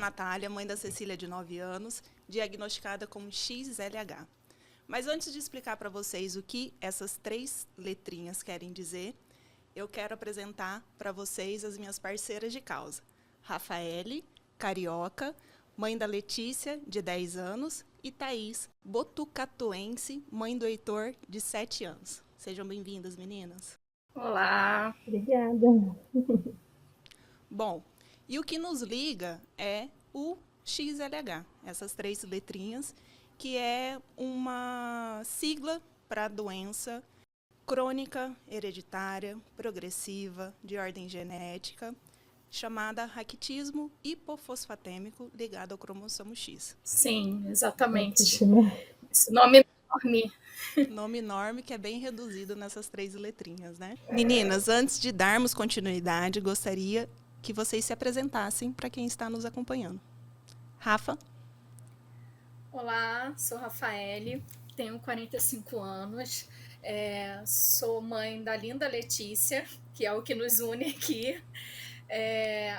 Natália, mãe da Cecília, de 9 anos, diagnosticada com XLH. Mas antes de explicar para vocês o que essas 3 letrinhas querem dizer, eu quero apresentar para vocês as minhas parceiras de causa. Rafaele, carioca, mãe da Letícia, de 10 anos, e Thaís, botucatuense, mãe do Heitor, de 7 anos. Sejam bem-vindas, meninas. Olá. Obrigada. Bom, e o que nos liga é o XLH, essas 3 letrinhas, que é uma sigla para a doença crônica, hereditária, progressiva, de ordem genética, chamada raquitismo hipofosfatêmico ligado ao cromossomo X. Sim, exatamente. Né? Esse nome é enorme. Nome enorme que é bem reduzido nessas 3 letrinhas, né? Meninas, antes de darmos continuidade, gostaria que vocês se apresentassem para quem está nos acompanhando. Rafa? Olá, sou Rafaele, tenho 45 anos, sou mãe da linda Letícia, que é o que nos une aqui.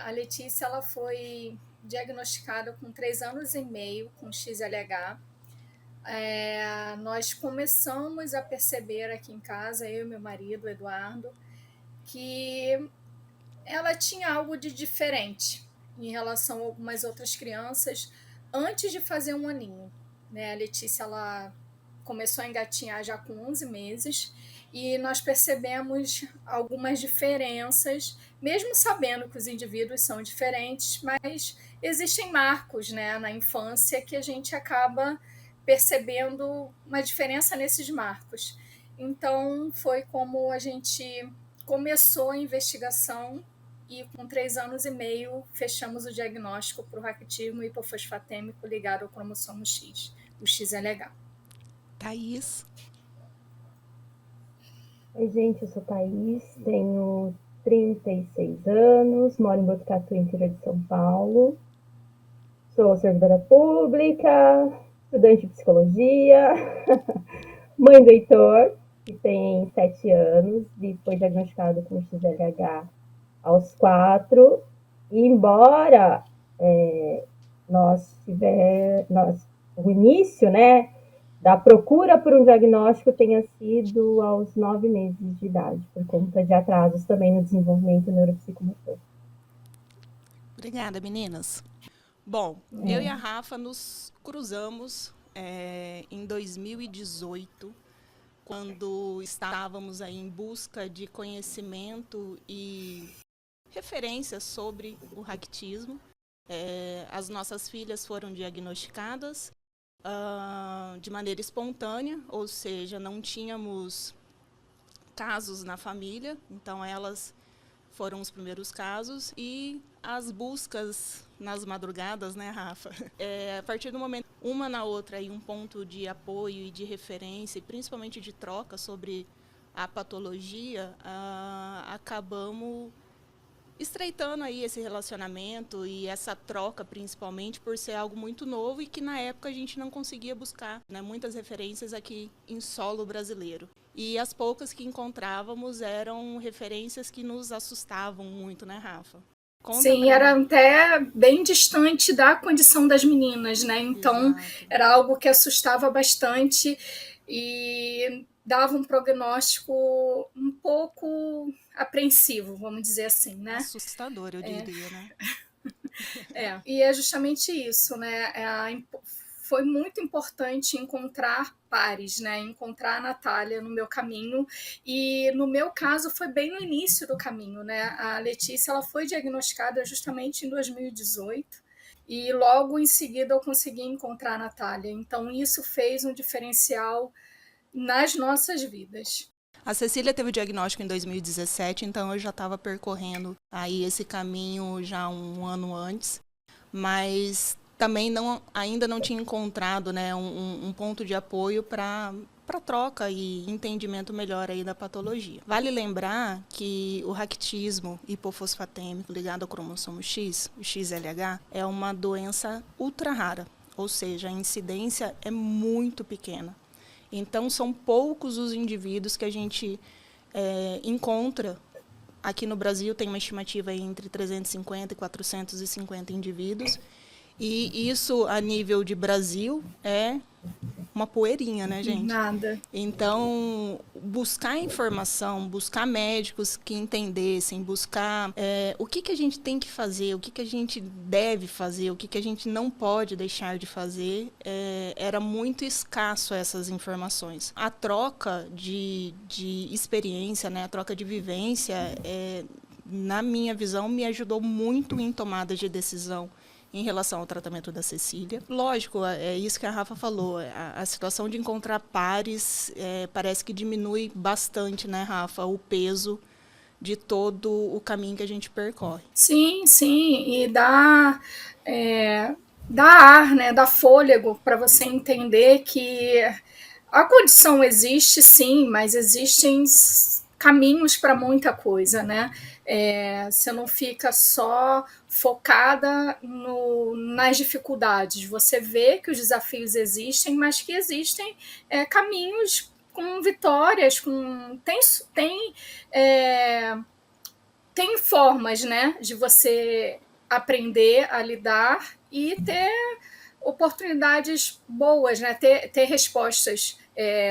A Letícia ela foi diagnosticada com 3 anos e meio com XLH. Nós começamos a perceber aqui em casa, eu e meu marido, Eduardo, que ela tinha algo de diferente em relação a algumas outras crianças antes de fazer 1 aninho. Né? A Letícia ela começou a engatinhar já com 11 meses e nós percebemos algumas diferenças, mesmo sabendo que os indivíduos são diferentes, mas existem marcos, né, na infância que a gente acaba percebendo uma diferença nesses marcos. Então, foi como a gente começou a investigação e com 3 anos e meio fechamos o diagnóstico para o raquitismo hipofosfatêmico ligado ao cromossomo X, o XLH. Thaís? Oi, gente, eu sou Thaís, tenho 36 anos, moro em Botucatu, interior de São Paulo. Sou servidora pública, estudante de psicologia, mãe do Heitor, que tem 7 anos e foi diagnosticado com XLH aos 4. E embora o início, né, da procura por um diagnóstico tenha sido aos 9 meses de idade, por conta de atrasos também no desenvolvimento neuropsicomotor. Obrigada, meninas. Bom, eu e a Rafa nos cruzamos em 2018, quando estávamos aí em busca de conhecimento e referências sobre o raquitismo. As nossas filhas foram diagnosticadas de maneira espontânea, ou seja, não tínhamos casos na família, então elas foram os primeiros casos e as buscas nas madrugadas, né, Rafa? A partir do momento, uma na outra, aí, um ponto de apoio e de referência, e principalmente de troca sobre a patologia, acabamos estreitando aí esse relacionamento e essa troca, principalmente, por ser algo muito novo e que, na época, a gente não conseguia buscar, né, muitas referências aqui em solo brasileiro. E as poucas que encontrávamos eram referências que nos assustavam muito, né, Rafa? Sim, era até bem distante da condição das meninas, né? Então, exato, era algo que assustava bastante e dava um prognóstico um pouco apreensivo, vamos dizer assim, né? Assustador, eu diria, né? E é justamente isso, né? Foi muito importante encontrar pares, né? Encontrar a Natália no meu caminho. E no meu caso foi bem no início do caminho, né? A Letícia ela foi diagnosticada justamente em 2018 e logo em seguida eu consegui encontrar a Natália. Então isso fez um diferencial nas nossas vidas. A Cecília teve o diagnóstico em 2017, então eu já estava percorrendo aí esse caminho já um ano antes, mas também ainda não tinha encontrado, né, um ponto de apoio para troca e entendimento melhor aí da patologia. Vale lembrar que o raquitismo hipofosfatêmico ligado ao cromossomo X, o XLH, é uma doença ultra rara, ou seja, a incidência é muito pequena. Então, são poucos os indivíduos que a gente encontra. Aqui no Brasil tem uma estimativa entre 350 e 450 indivíduos. E isso, a nível de Brasil, é uma poeirinha, né, gente? Nada. Então, buscar informação, buscar médicos que entendessem, buscar o que a gente tem que fazer, o que a gente deve fazer, o que a gente não pode deixar de fazer, era muito escasso essas informações. A troca de experiência, né, a troca de vivência, na minha visão, me ajudou muito em tomada de decisão em relação ao tratamento da Cecília. Lógico, é isso que a Rafa falou, a situação de encontrar pares parece que diminui bastante, né, Rafa, o peso de todo o caminho que a gente percorre. Sim, e dá ar, né, dá fôlego para você entender que a condição existe, sim, mas existem caminhos para muita coisa, né? Você não fica só focada nas dificuldades. Você vê que os desafios existem, mas que existem caminhos com vitórias, tem formas, né, de você aprender a lidar e ter oportunidades boas, né, ter respostas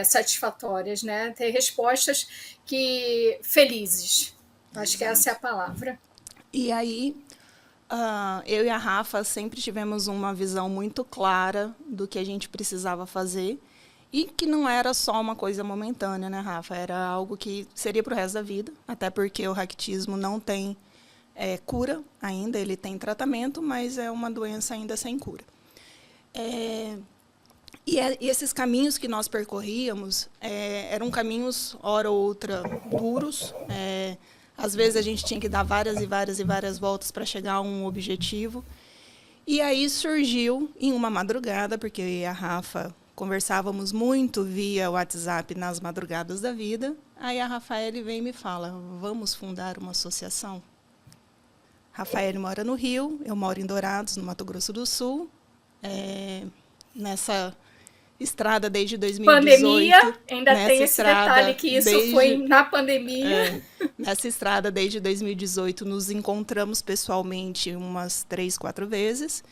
satisfatórias, né, ter respostas felizes. Acho que essa é a palavra. E aí, eu e a Rafa sempre tivemos uma visão muito clara do que a gente precisava fazer e que não era só uma coisa momentânea, né, Rafa? Era algo que seria para o resto da vida, até porque o raquitismo não tem cura ainda, ele tem tratamento, mas é uma doença ainda sem cura. E esses caminhos que nós percorríamos eram caminhos, hora ou outra, duros. Às vezes a gente tinha que dar várias voltas para chegar a um objetivo. E aí surgiu, em uma madrugada, porque eu e a Rafa conversávamos muito via WhatsApp nas madrugadas da vida, aí a Rafaele vem e me fala, vamos fundar uma associação? Rafaele mora no Rio, eu moro em Dourados, no Mato Grosso do Sul. Nessa estrada desde 2018. Pandemia, ainda tem esse detalhe que isso foi na pandemia. Nessa estrada, desde 2018, nos encontramos pessoalmente umas 3, 4 vezes.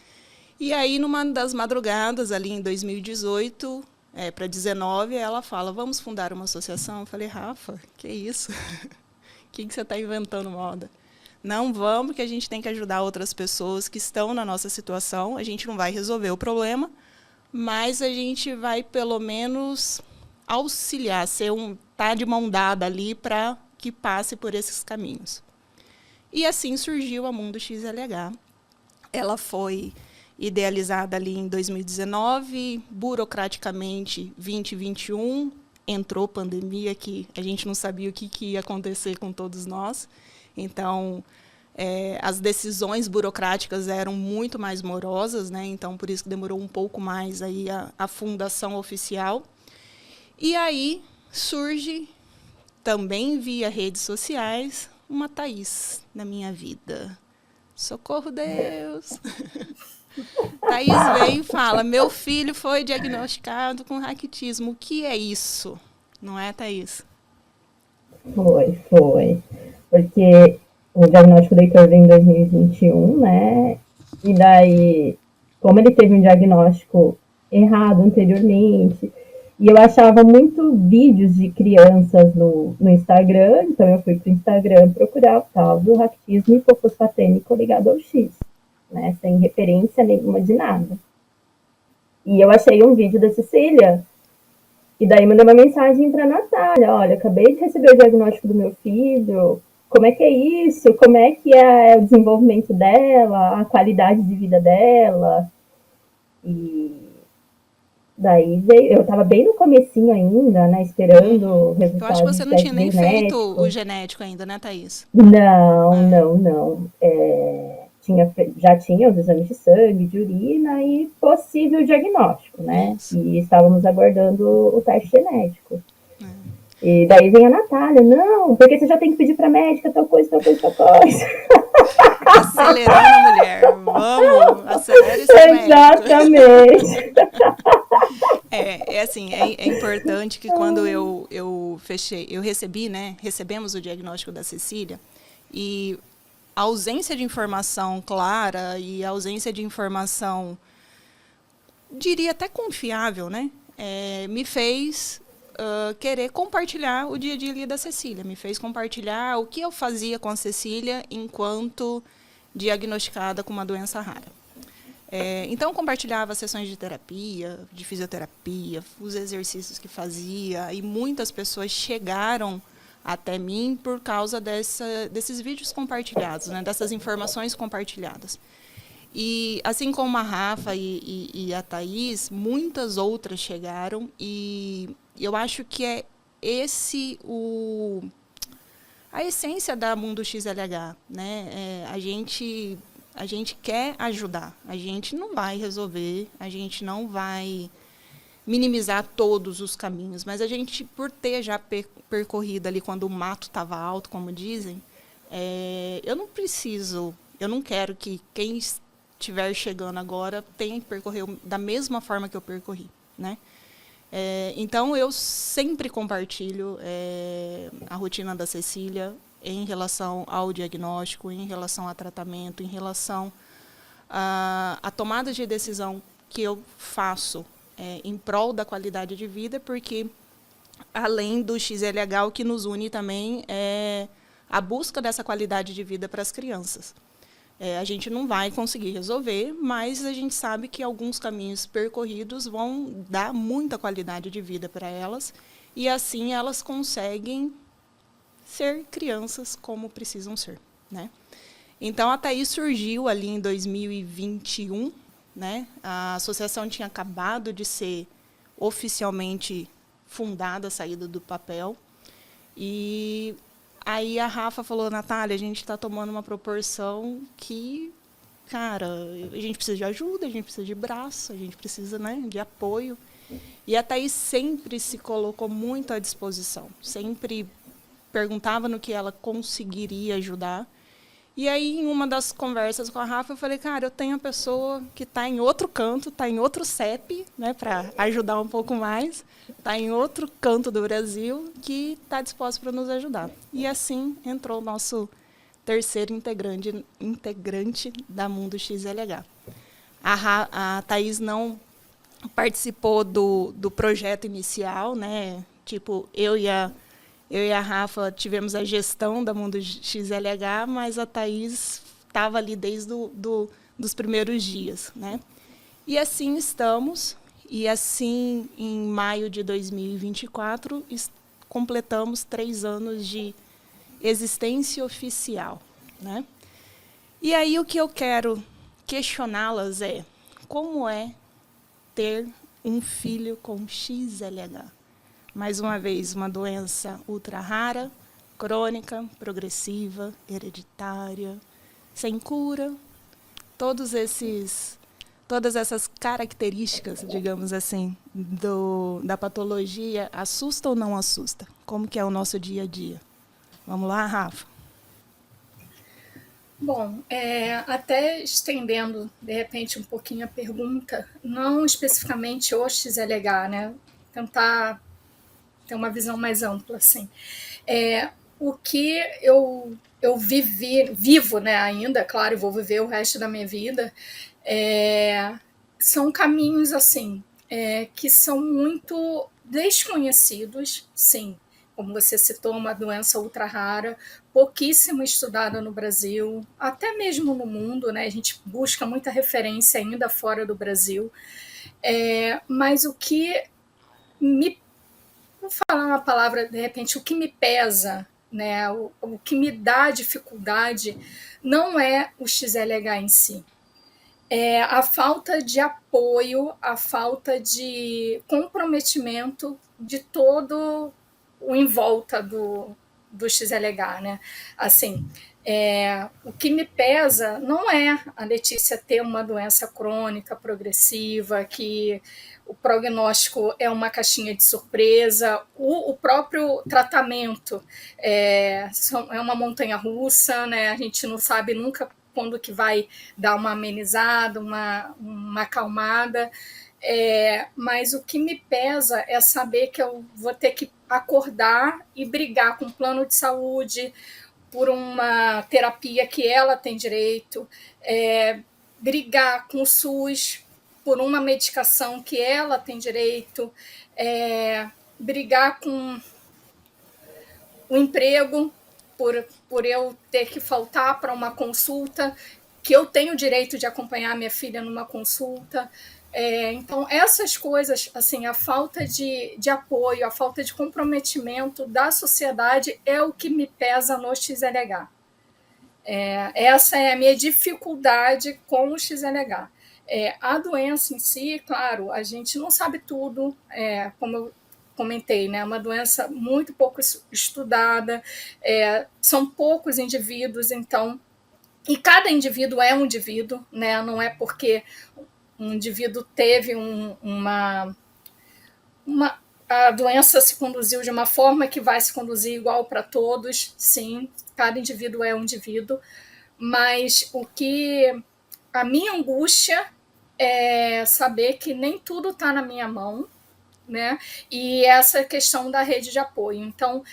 E aí, numa das madrugadas, ali em 2018, para 2019, ela fala, vamos fundar uma associação? Eu falei, Rafa, que isso? O que você está inventando moda? Não vamos, que a gente tem que ajudar outras pessoas que estão na nossa situação. A gente não vai resolver o problema, mas a gente vai, pelo menos, auxiliar, tá de mão dada ali para que passe por esses caminhos. E assim surgiu a Mundo XLH. Ela foi idealizada ali em 2019, burocraticamente 2021, entrou pandemia, que a gente não sabia o que ia acontecer com todos nós. Então, as decisões burocráticas eram muito mais morosas, né? Então, por isso que demorou um pouco mais aí a fundação oficial. E aí surge, também via redes sociais, uma Thaís na minha vida. Socorro, Deus! Thaís vem e fala, meu filho foi diagnosticado com raquitismo. O que é isso? Não é, Thaís? Foi. Porque o diagnóstico do Heitor veio em 2021, né? E daí, como ele teve um diagnóstico errado anteriormente, e eu achava muito vídeos de crianças no Instagram, então eu fui para o Instagram procurar o tal do raquitismo hipofosfatêmico ligado ao X, né? Sem referência nenhuma de nada. E eu achei um vídeo da Cecília, e daí mandei uma mensagem para a Natália, olha, acabei de receber o diagnóstico do meu filho, como é que é isso? Como é que é o desenvolvimento dela, a qualidade de vida dela? E daí eu estava bem no comecinho ainda, né, esperando o resultado. Eu acho que você não tinha nem feito o genético ainda, né, Thaís? Não. Já tinha os exames de sangue, de urina e possível diagnóstico, né? Isso. E estávamos aguardando o teste genético. E daí vem a Natália, não, porque você já tem que pedir para a médica tal coisa. Acelerando a mulher, vamos, acelera esse médico. Exatamente. É importante que quando eu recebi, né, recebemos o diagnóstico da Cecília, e a ausência de informação clara e a ausência de informação, diria até confiável, né? Me fez querer compartilhar o dia a dia ali da Cecília, me fez compartilhar o que eu fazia com a Cecília enquanto diagnosticada com uma doença rara. Então, eu compartilhava sessões de terapia, de fisioterapia, os exercícios que fazia, e muitas pessoas chegaram até mim por causa desses vídeos compartilhados, né, dessas informações compartilhadas. E, assim como a Rafa e a Thaís, muitas outras chegaram, e eu acho que é esse a essência da Mundo XLH, né? A gente quer ajudar, a gente não vai resolver, a gente não vai minimizar todos os caminhos, mas a gente, por ter já percorrido ali quando o mato estava alto, como dizem, eu não quero que quem estiver chegando agora tenha que percorrer da mesma forma que eu percorri, né? Então, eu sempre compartilho a rotina da Cecília em relação ao diagnóstico, em relação ao tratamento, em relação à tomada de decisão que eu faço em prol da qualidade de vida, porque, além do XLH, o que nos une também é a busca dessa qualidade de vida para as crianças. A gente não vai conseguir resolver, mas a gente sabe que alguns caminhos percorridos vão dar muita qualidade de vida para elas, e assim elas conseguem ser crianças como precisam ser, né? Então, a Thaís surgiu ali em 2021, né? A associação tinha acabado de ser oficialmente fundada, saída do papel, e aí a Rafa falou: Natália, a gente está tomando uma proporção que, cara, a gente precisa de ajuda, a gente precisa de braço, a gente precisa, né, de apoio. E a Thaís sempre se colocou muito à disposição, sempre perguntava no que ela conseguiria ajudar. E aí, em uma das conversas com a Rafa, eu falei: cara, eu tenho uma pessoa que está em outro canto, está em outro CEP, né, para ajudar um pouco mais, está em outro canto do Brasil, que está disposto para nos ajudar. E assim entrou o nosso terceiro integrante da Mundo XLH. A Thaís não participou do projeto inicial, né? Tipo, eu e a Rafa tivemos a gestão da Mundo XLH, mas a Thaís estava ali desde dos primeiros dias, né? E assim estamos, e assim, em maio de 2024, completamos 3 anos de existência oficial, né? E aí o que eu quero questioná-las é: como é ter um filho com XLH? Mais uma vez, uma doença ultra rara, crônica, progressiva, hereditária, sem cura. Todas essas características, digamos assim, da patologia, assusta ou não assusta? Como que é o nosso dia a dia? Vamos lá, Rafa? Bom, até estendendo, de repente, um pouquinho a pergunta, não especificamente o XLH, né? Tentar ter uma visão mais ampla, assim. O que eu vivo, né, ainda, claro, eu vou viver o resto da minha vida, são caminhos, assim, que são muito desconhecidos, sim. Como você citou, uma doença ultra rara, pouquíssimo estudada no Brasil, até mesmo no mundo, né? A gente busca muita referência ainda fora do Brasil. Mas o que vou falar uma palavra, de repente, o que me pesa, né? O que me dá dificuldade não é o XLH em si. É a falta de apoio, a falta de comprometimento de todo o em volta do XLH, né? Assim, o que me pesa não é a Letícia ter uma doença crônica, progressiva, que o prognóstico é uma caixinha de surpresa, o próprio tratamento é uma montanha-russa, né? A gente não sabe nunca quando que vai dar uma amenizada, uma acalmada, mas o que me pesa é saber que eu vou ter que acordar e brigar com o plano de saúde, por uma terapia que ela tem direito, brigar com o SUS por uma medicação que ela tem direito, brigar com o emprego por eu ter que faltar para uma consulta, que eu tenho o direito de acompanhar minha filha numa consulta. Então, essas coisas, assim, a falta de apoio, a falta de comprometimento da sociedade é o que me pesa no XLH. Essa é a minha dificuldade com o XLH. A doença em si, claro, a gente não sabe tudo, como eu comentei, né? É uma doença muito pouco estudada, são poucos indivíduos, então, e cada indivíduo é um indivíduo, né? Não é porque um indivíduo teve a doença se conduziu de uma forma que vai se conduzir igual para todos, sim, cada indivíduo é um indivíduo, mas a minha angústia é saber que nem tudo está na minha mão, né? E essa questão da rede de apoio. Então,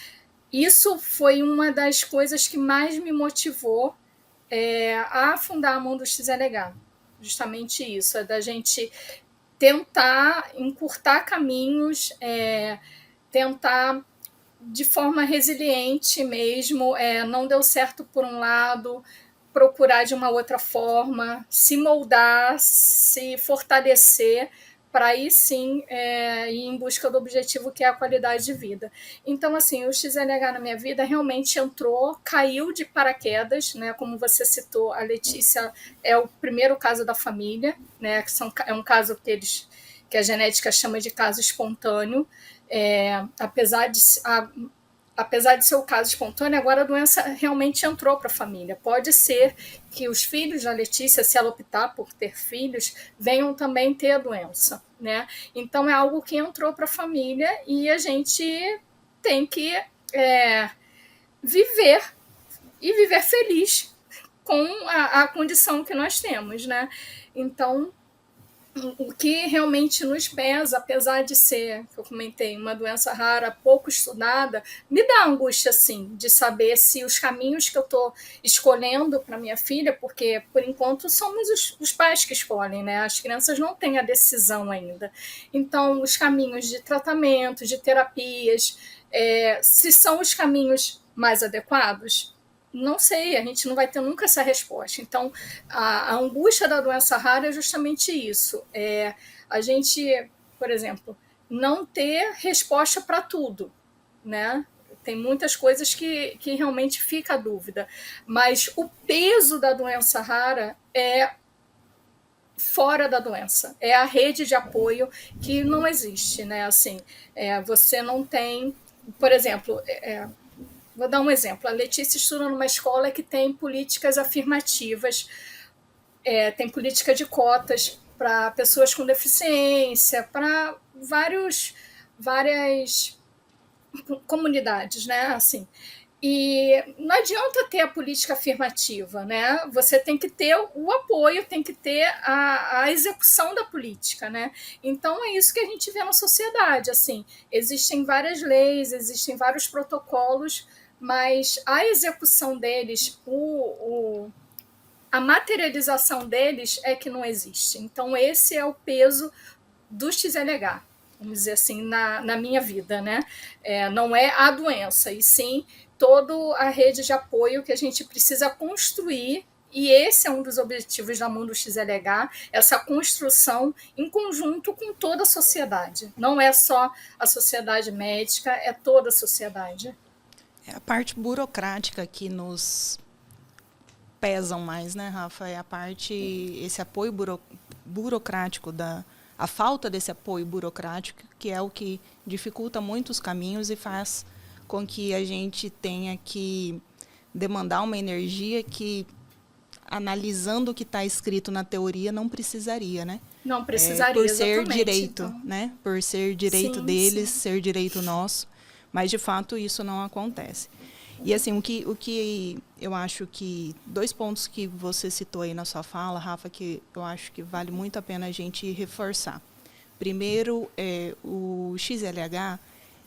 isso foi uma das coisas que mais me motivou a fundar a Mundo XLH. Justamente isso, da gente tentar encurtar caminhos, tentar de forma resiliente mesmo, não deu certo por um lado, procurar de uma outra forma, se moldar, se fortalecer, para aí sim ir em busca do objetivo que é a qualidade de vida. Então, assim, o XLH na minha vida realmente entrou, caiu de paraquedas, né? Como você citou, a Letícia é o primeiro caso da família, né? É um caso que a genética chama de caso espontâneo. Apesar de ser o caso espontâneo, agora a doença realmente entrou para a família. Pode ser que os filhos da Letícia, se ela optar por ter filhos, venham também ter a doença, né? Então, é algo que entrou para a família e a gente tem que viver e viver feliz com a condição que nós temos, né? Então, o que realmente nos pesa, apesar de ser, que eu comentei, uma doença rara, pouco estudada, me dá angústia, sim, de saber se os caminhos que eu estou escolhendo para minha filha, porque, por enquanto, somos os pais que escolhem, né? As crianças não têm a decisão ainda. Então, os caminhos de tratamento, de terapias, se são os caminhos mais adequados, não sei, a gente não vai ter nunca essa resposta. Então, a angústia da doença rara é justamente isso. A gente, por exemplo, não ter resposta para tudo, né? Tem muitas coisas que realmente fica a dúvida. Mas o peso da doença rara é fora da doença. É a rede de apoio que não existe, né? Assim, você não tem... Por exemplo... Vou dar um exemplo. A Letícia estuda numa escola que tem políticas afirmativas, tem política de cotas para pessoas com deficiência, para várias comunidades, né? Assim, e não adianta ter a política afirmativa, né? Você tem que ter o apoio, tem que ter a execução da política, né? Então é isso que a gente vê na sociedade. Assim, existem várias leis, existem vários protocolos, mas a execução deles, a materialização deles é que não existe. Então, esse é o peso do XLH, vamos dizer assim, na minha vida, né? Não é a doença, e sim toda a rede de apoio que a gente precisa construir, e esse é um dos objetivos da Mundo XLH, essa construção em conjunto com toda a sociedade. Não é só a sociedade médica, é toda a sociedade. A parte burocrática que nos pesam mais, né, Rafa? Esse apoio burocrático, a falta desse apoio burocrático, que é o que dificulta muito os caminhos e faz com que a gente tenha que demandar uma energia que, analisando o que está escrito na teoria, não precisaria, né? Não precisaria, por ser direito, então. Né? Por ser direito deles, ser direito nosso. Mas, de fato, isso não acontece. E, assim, o que eu acho que... 2 pontos que você citou aí na sua fala, Rafa, que eu acho que vale muito a pena a gente reforçar. Primeiro, o XLH,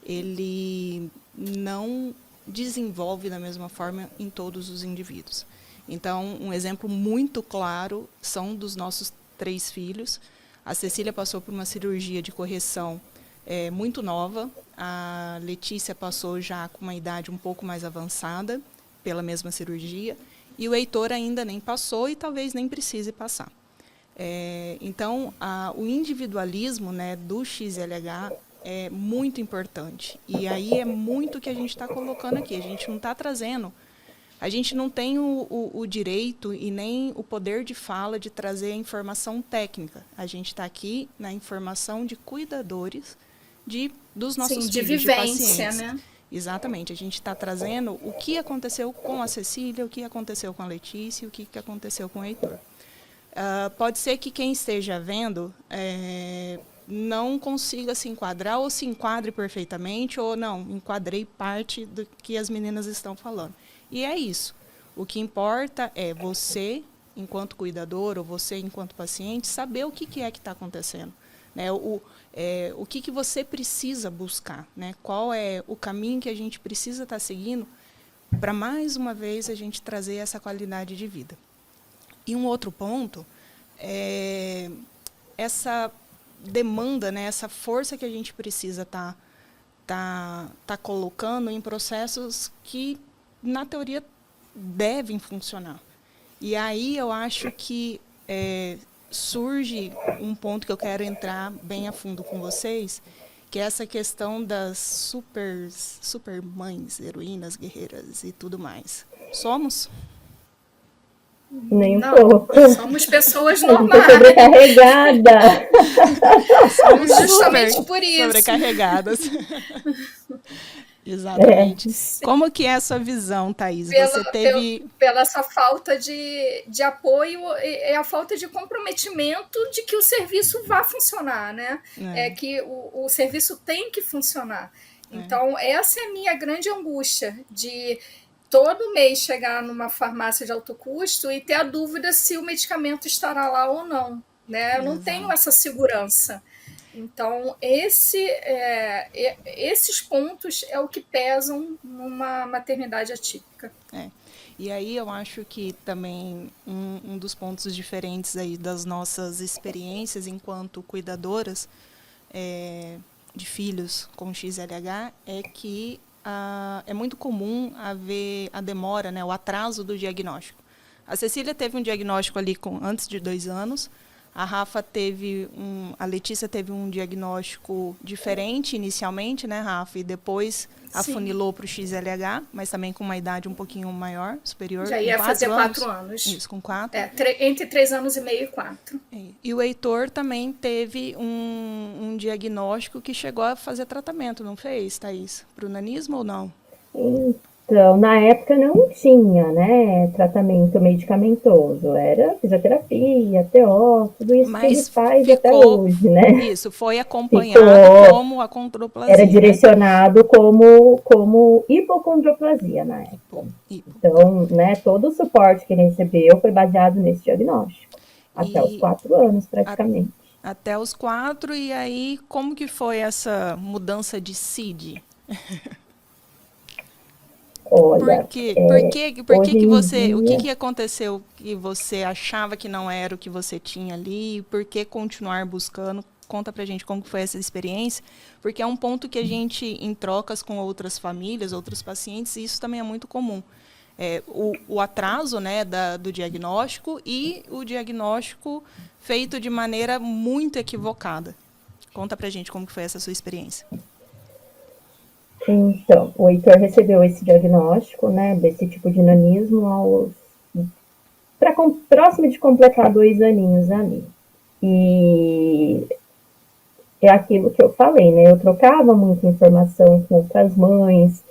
ele não desenvolve da mesma forma em todos os indivíduos. Então, um exemplo muito claro são dos nossos 3 filhos. A Cecília passou por uma cirurgia de correção muito nova, a Letícia passou já com uma idade um pouco mais avançada pela mesma cirurgia, e o Heitor ainda nem passou e talvez nem precise passar. Então, o individualismo, né, do XLH é muito importante. E aí é muito o que a gente está colocando aqui. A gente não está trazendo... A gente não tem o direito e nem o poder de fala de trazer a informação técnica. A gente está aqui na informação de cuidadores dos nossos filhos, de vivência, de pacientes. né? Exatamente. A gente está trazendo o que aconteceu com a Cecília, o que aconteceu com a Letícia, o que aconteceu com o Heitor. Pode ser que quem esteja vendo não consiga se enquadrar, ou se enquadre perfeitamente, ou não, enquadrei parte do que as meninas estão falando. E é isso. O que importa é você, enquanto cuidador, ou você, enquanto paciente, saber o que é que está acontecendo. Né? O que você precisa buscar. Né? Qual é o caminho que a gente precisa estar seguindo para, mais uma vez, a gente trazer essa qualidade de vida. E um outro ponto é essa demanda, né? Essa força que a gente precisa estar colocando em processos que, na teoria, devem funcionar. E aí eu acho que surge um ponto que eu quero entrar bem a fundo com vocês, que é essa questão das super mães, heroínas, guerreiras e tudo mais. Somos? Nem um Não, pouco. somos pessoas A gente é normais. sobrecarregada. Somos justamente por isso. Sobrecarregadas. Exatamente. Como que é a sua visão, Thaís? Você teve... Pela essa falta de apoio e a falta de comprometimento de que o serviço vá funcionar, né? Que o serviço tem que funcionar. Então, essa é a minha grande angústia, de todo mês chegar numa farmácia de alto custo e ter a dúvida se o medicamento estará lá ou não. Né? Eu não tenho essa segurança. Então, esses pontos é o que pesam numa maternidade atípica. E aí eu acho que também um dos pontos diferentes aí das nossas experiências enquanto cuidadoras de filhos com XLH é que é muito comum haver a demora, né, o atraso do diagnóstico. A Cecília teve um diagnóstico ali antes de 2 anos. A a Letícia teve um diagnóstico diferente inicialmente, né, Rafa? E depois afunilou para o XLH, mas também com uma idade um pouquinho maior, superior. Já ia fazer 4 anos. Isso, com 4. Entre 3 anos e meio e 4. E o Heitor também teve um diagnóstico que chegou a fazer tratamento, não fez, Thaís? Para o nanismo ou não? Então, na época não tinha, né, tratamento medicamentoso, era fisioterapia, TO, tudo isso que ele faz até hoje, né? Isso, foi acompanhado como acondroplasia. Era direcionado como hipocondroplasia na época. Então, né, todo o suporte que ele recebeu foi baseado nesse diagnóstico, até os 4 anos praticamente. Até os 4, e aí como que foi essa mudança de CID? Olha, por que você, o que aconteceu que você achava que não era o que você tinha ali, e por que continuar buscando? Conta pra gente como foi essa experiência, porque é um ponto que a gente, em trocas com outras famílias, outros pacientes, isso também é muito comum. O atraso, né, do diagnóstico e o diagnóstico feito de maneira muito equivocada. Conta pra gente como que foi essa sua experiência. Então, o Heitor recebeu esse diagnóstico, né, desse tipo de nanismo próximo de completar 2 aninhos ali. E é aquilo que eu falei, né, eu trocava muita informação com outras mães,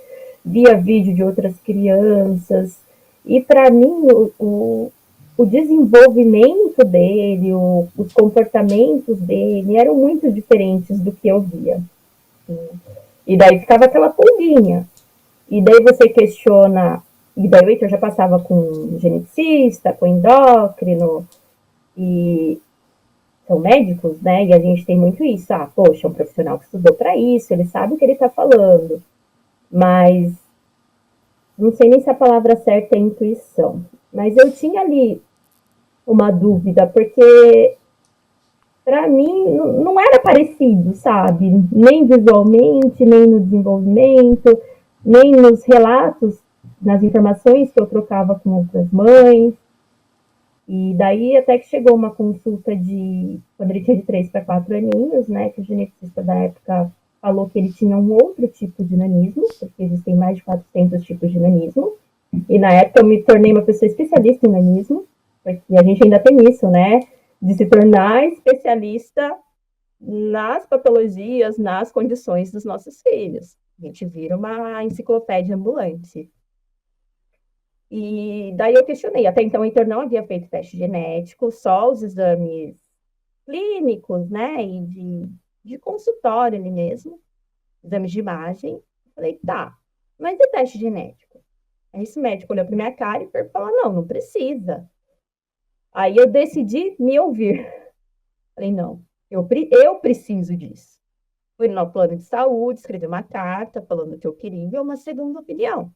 via vídeo de outras crianças, e para mim o desenvolvimento dele, os comportamentos dele eram muito diferentes do que eu via. E daí ficava aquela pulguinha. E daí você questiona... E daí o Heitor já passava com geneticista, com endócrino. E são médicos, né? E a gente tem muito isso. Poxa, um profissional que estudou para isso, ele sabe o que ele está falando. Mas não sei nem se a palavra certa é intuição, mas eu tinha ali uma dúvida, porque para mim não era parecido, sabe? Nem visualmente, nem no desenvolvimento, nem nos relatos, nas informações que eu trocava com outras mães. E daí até que chegou uma consulta quando ele tinha de 3 para 4 aninhos, né, que o geneticista da época falou que ele tinha um outro tipo de nanismo, porque existem mais de 400 tipos de nanismo. E na época eu me tornei uma pessoa especialista em nanismo, porque a gente ainda tem isso, né, de se tornar especialista nas patologias, nas condições dos nossos filhos. A gente vira uma enciclopédia ambulante. E daí eu questionei. Até então, o Heitor não havia feito teste genético, só os exames clínicos, né? E de consultório ali mesmo, exames de imagem. Eu falei, tá, mas e teste genético? Aí esse médico olhou para minha cara e falou, não precisa. Aí eu decidi me ouvir. Falei, não, eu preciso disso. Fui no plano de saúde, escrevi uma carta falando que eu queria uma segunda opinião.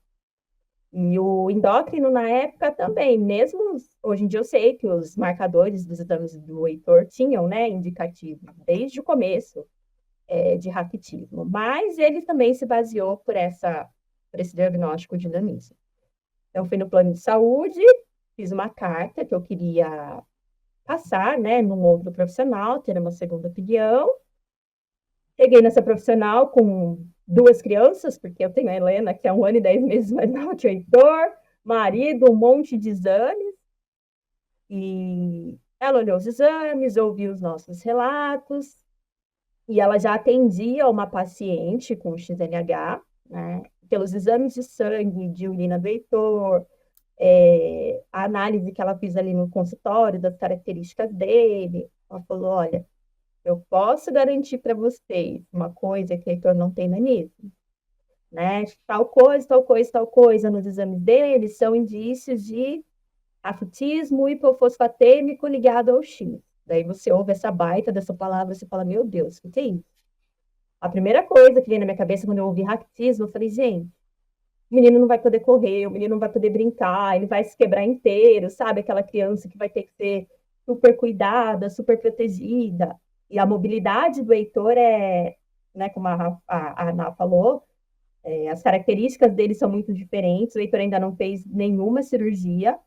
E o endócrino, na época, também, mesmo hoje em dia eu sei que os marcadores dos exames do Heitor tinham, né, indicativo, desde o começo de raquitismo, mas ele também se baseou por esse diagnóstico de nanismo. Então, fui no plano de saúde, fiz uma carta que eu queria passar, né, num outro profissional, ter uma segunda opinião. Cheguei nessa profissional com 2 crianças, porque eu tenho a Helena, que é 1 ano e 10 meses mais nova que o Heitor, marido, um monte de exames. E ela olhou os exames, ouviu os nossos relatos, e ela já atendia uma paciente com XLH, né? Pelos exames de sangue, de urina do Heitor, a análise que ela fez ali no consultório, das características dele. Ela falou, olha, eu posso garantir para vocês uma coisa que o Heitor não tem nanismo, né? Tal coisa, tal coisa, tal coisa nos exames dele são indícios de raquitismo hipofosfatêmico ligado ao X. Daí você ouve essa baita dessa palavra, você fala, meu Deus, o que é isso? A primeira coisa que veio na minha cabeça quando eu ouvi raquitismo, eu falei, gente, o menino não vai poder correr, o menino não vai poder brincar, ele vai se quebrar inteiro, sabe? Aquela criança que vai ter que ser super cuidada, super protegida. E a mobilidade do Heitor né, como a Ana falou, as características dele são muito diferentes. O Heitor ainda não fez nenhuma cirurgia,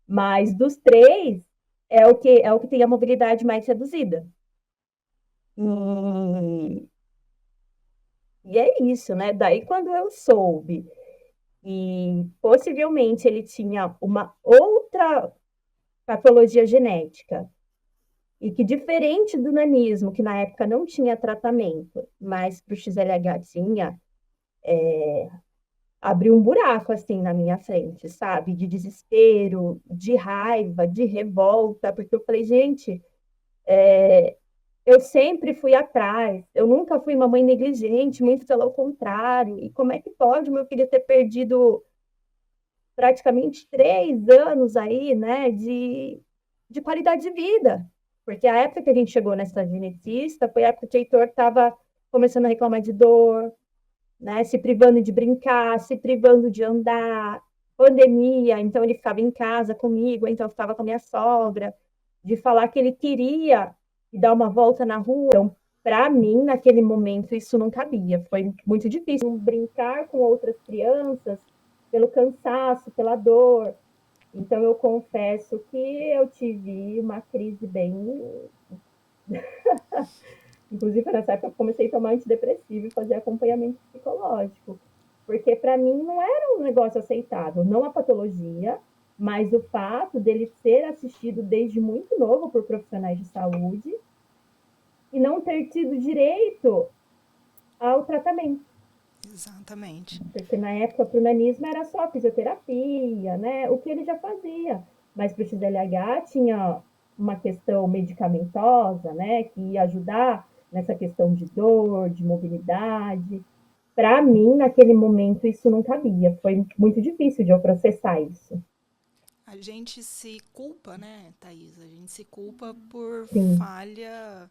mas dos 3, é o que tem a mobilidade mais reduzida. E é isso, né? Daí, quando eu soube e possivelmente ele tinha uma outra patologia genética, e que diferente do nanismo, que na época não tinha tratamento, mas para o XLH tinha, abriu um buraco assim na minha frente, sabe? De desespero, de raiva, de revolta, porque eu falei, gente, eu sempre fui atrás, eu nunca fui uma mãe negligente, muito pelo contrário, e como é que pode meu filho ter perdido praticamente 3 anos aí, né, de qualidade de vida? Porque a época que a gente chegou nessa geneticista foi a época que o Heitor estava começando a reclamar de dor, né, se privando de brincar, se privando de andar, pandemia, então ele ficava em casa comigo, então eu ficava com a minha sogra, de falar que ele queria dar uma volta na rua. Então, para mim, naquele momento, isso não cabia. Foi muito difícil brincar com outras crianças pelo cansaço, pela dor. Então, eu confesso que eu tive uma crise bem... Inclusive, nessa época, eu comecei a tomar antidepressivo e fazer acompanhamento psicológico. Porque, para mim, não era um negócio aceitável. Não a patologia, mas o fato dele ser assistido desde muito novo por profissionais de saúde e não ter tido direito ao tratamento. Exatamente. Porque na época, para o nanismo era só fisioterapia, né? O que ele já fazia. Mas para o XLH tinha uma questão medicamentosa, né? Que ia ajudar nessa questão de dor, de mobilidade. Para mim, naquele momento, isso não cabia. Foi muito difícil de eu processar isso. A gente se culpa, né, Thaís? A gente se culpa por Sim. falha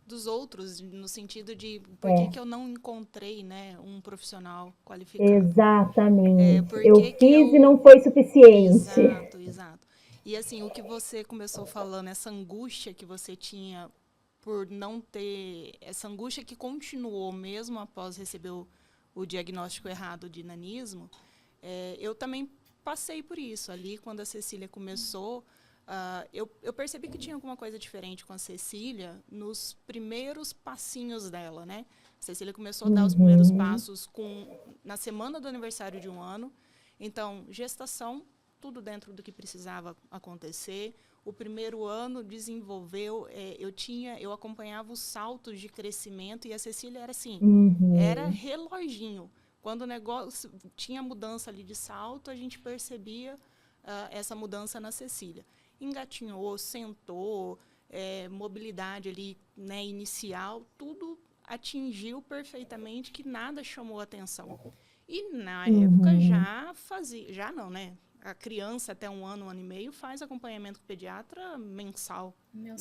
dos outros, no sentido de por que que eu não encontrei, né, um profissional qualificado. Exatamente. Por Eu que que fiz e não foi suficiente. Exato, exato. E assim, o que você começou falando, essa angústia que você tinha por não ter, essa angústia que continuou mesmo após receber o diagnóstico errado de nanismo, eu também passei por isso. Ali, quando a Cecília começou, eu percebi que tinha alguma coisa diferente com a Cecília nos primeiros passinhos dela, né? A Cecília começou a dar os primeiros passos na semana do aniversário de 1 ano. Então, gestação, tudo dentro do que precisava acontecer. O primeiro ano desenvolveu, eu acompanhava os saltos de crescimento e a Cecília era assim, era reloginho. Quando o negócio tinha mudança ali de salto, a gente percebia essa mudança na Cecília. Engatinhou, sentou, mobilidade ali, né, inicial, tudo atingiu perfeitamente, que nada chamou atenção. E na época já não, né? A criança até 1 ano, 1 ano e meio faz acompanhamento com o pediatra mensal. Né?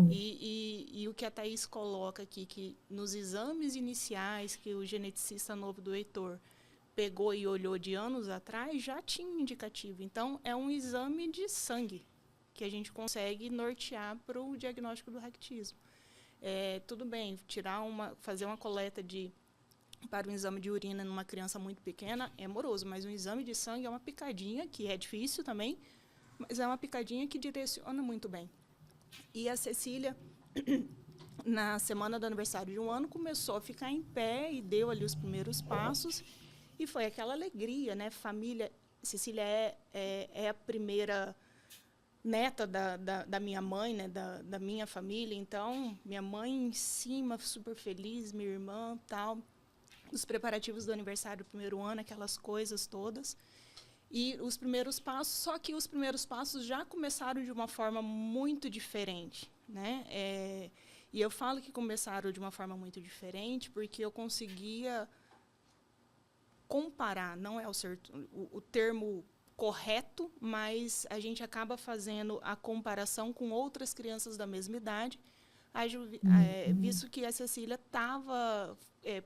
E o que a Thaís coloca aqui, que nos exames iniciais que o geneticista novo do Heitor pegou e olhou de anos atrás, já tinha um indicativo. Então, é um exame de sangue que a gente consegue nortear para o diagnóstico do raquitismo. Tudo bem, fazer uma coleta para um exame de urina numa criança muito pequena é moroso, mas um exame de sangue é uma picadinha, que é difícil também, mas é uma picadinha que direciona muito bem. E a Cecília, na semana do aniversário de 1 ano, começou a ficar em pé e deu ali os primeiros passos, e foi aquela alegria, né? Família, Cecília é a primeira neta da minha mãe, né? Da minha família, então, minha mãe em cima, super feliz, minha irmã, tal, os preparativos do aniversário do primeiro ano, aquelas coisas todas. E os primeiros passos, só que os primeiros passos já começaram de uma forma muito diferente, né? E eu falo que começaram de uma forma muito diferente porque eu conseguia comparar, não é o termo correto, mas a gente acaba fazendo a comparação com outras crianças da mesma idade, visto que a Cecília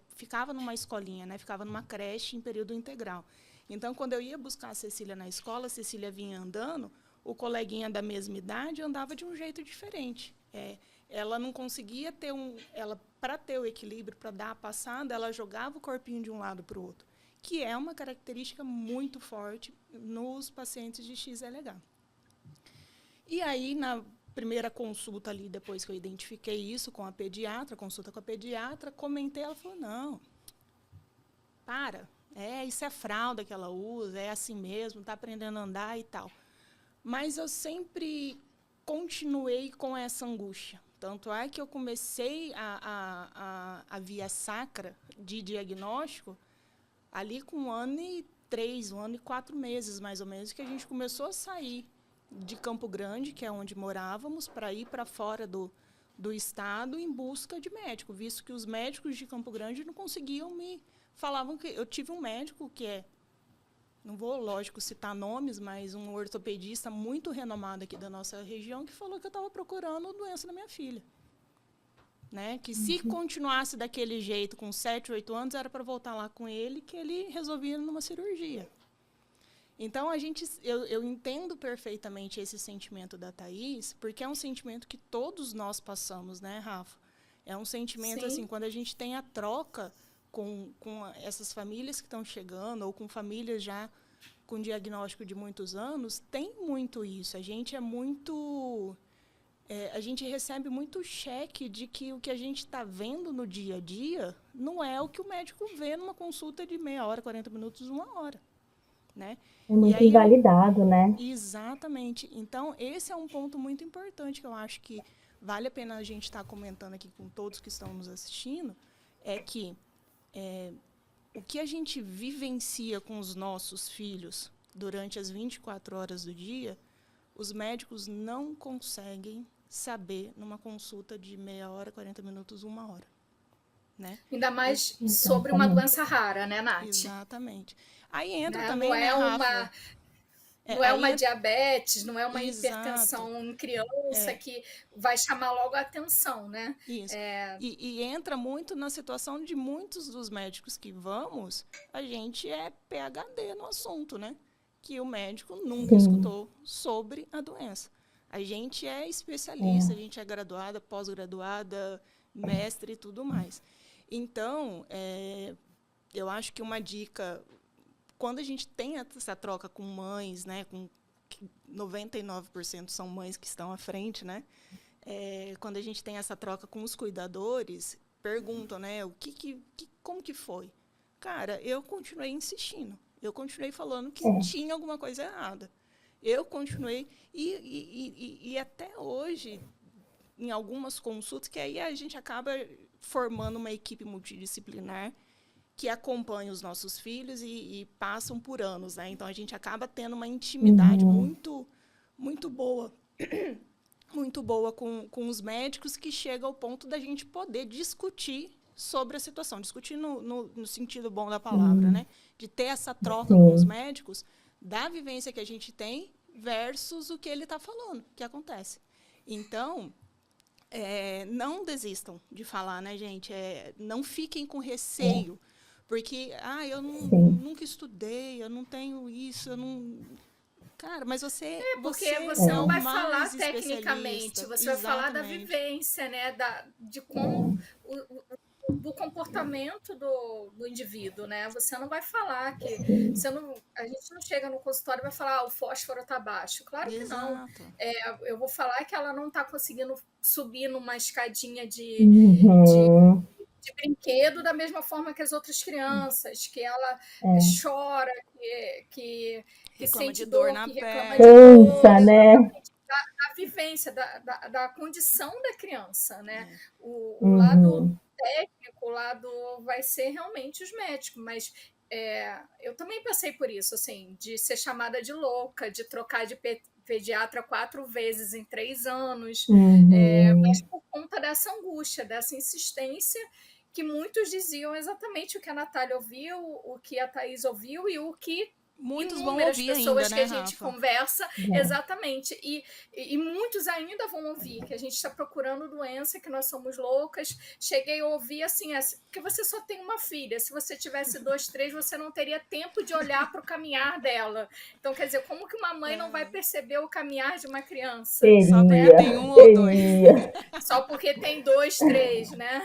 ficava numa escolinha, né? Ficava numa creche em período integral. Então, quando eu ia buscar a Cecília na escola, a Cecília vinha andando, o coleguinha da mesma idade andava de um jeito diferente. Ela não conseguia para ter o equilíbrio, para dar a passada, ela jogava o corpinho de um lado para o outro, que é uma característica muito forte nos pacientes de XLH. E aí, na primeira consulta ali, depois que eu identifiquei isso com a pediatra, consulta com a pediatra, comentei, ela falou, não, isso é fralda que ela usa, é assim mesmo, está aprendendo a andar e tal. Mas eu sempre continuei com essa angústia. Tanto é que eu comecei a via sacra de diagnóstico ali com 1 ano e 3, 1 ano e 4 meses, mais ou menos, que a gente começou a sair de Campo Grande, que é onde morávamos, para ir para fora do estado em busca de médico, visto que os médicos de Campo Grande não conseguiam falavam que eu tive um médico não vou, lógico, citar nomes, mas um ortopedista muito renomado aqui da nossa região que falou que eu estava procurando doença na minha filha. Né? Que se continuasse daquele jeito, com 7, 8 anos, era para voltar lá com ele, que ele resolvia numa cirurgia. Então, eu entendo perfeitamente esse sentimento da Thaís, porque é um sentimento que todos nós passamos, né, Rafa? É um sentimento, assim, quando a gente tem a troca com essas famílias que estão chegando, ou com famílias já com diagnóstico de muitos anos, tem muito isso. A gente a gente recebe muito cheque de que o que a gente está vendo no dia a dia não é o que o médico vê numa consulta de meia hora, 40 minutos, 1 hora. Né? É muito invalidado, né? Exatamente. Então, esse é um ponto muito importante que eu acho que vale a pena a gente estar comentando aqui com todos que estão nos assistindo, é que o que a gente vivencia com os nossos filhos durante as 24 horas do dia, os médicos não conseguem saber numa consulta de meia hora, 40 minutos, 1 hora. Né? Ainda mais sobre uma doença rara, né, Nath? Exatamente. Aí entra né? também, não é né, Rafa? Não é uma aí diabetes, não é uma exato, hipertensão em criança que vai chamar logo a atenção, né? isso. E entra muito na situação de muitos dos médicos que vamos, a gente é PhD no assunto, né? Que o médico nunca Sim. escutou sobre a doença. A gente é especialista, a gente é graduada, pós-graduada, mestre e tudo mais. Então, eu acho que uma dica, quando a gente tem essa troca com mães, né, com 99% são mães que estão à frente, né? Quando a gente tem essa troca com os cuidadores, perguntam, né, como que foi? Cara, eu continuei insistindo. Eu continuei falando que tinha alguma coisa errada. Eu continuei. E até hoje, em algumas consultas, que aí a gente acaba formando uma equipe multidisciplinar que acompanha os nossos filhos e passam por anos, né? Então a gente acaba tendo uma intimidade muito boa, muito boa com os médicos, que chega ao ponto da gente poder discutir sobre a situação, discutir no sentido bom da palavra, né? De ter essa troca com os Sim. médicos da vivência que a gente tem versus o que ele está falando, que acontece. Então, não desistam de falar, né, gente? Não fiquem com receio, porque, eu Sim. nunca estudei, eu não tenho isso, eu não... Cara, mas você, Porque você você é não o vai falar mais tecnicamente, especialista. você vai falar da Exatamente. vivência, né? De como do comportamento do indivíduo, né? Você não vai falar que Sim. a gente não chega no consultório e vai falar o fósforo está baixo. Claro que não. Exato. Eu vou falar que ela não está conseguindo subir numa escadinha de, Uhum. de brinquedo da mesma forma que as outras crianças, que ela chora, que Reclama de sente dor dor, na que reclama de perna. dor, Cansa, né? exatamente, da vivência, da condição da criança, né? O lado Uhum. técnico, o lado vai ser realmente os médicos, mas eu também passei por isso, assim, de ser chamada de louca, de trocar de pediatra 4 vezes em 3 anos, mas Uhum. por conta dessa angústia, dessa insistência, que muitos diziam exatamente o que a Natália ouviu, o que a Thaís ouviu e o que Muitos vão inúmeras ouvir ainda, pessoas que né, a gente Rafa? conversa, Bom. exatamente, e muitos ainda vão ouvir que a gente está procurando doença, que nós somos loucas. Cheguei a ouvir assim, porque você só tem uma filha, se você tivesse 2, 3, você não teria tempo de olhar para o caminhar dela. Então, quer dizer, como que uma mãe não vai perceber o caminhar de uma criança? Só porque Teria, tem um ou dois. teria. Só porque tem 2, 3, né?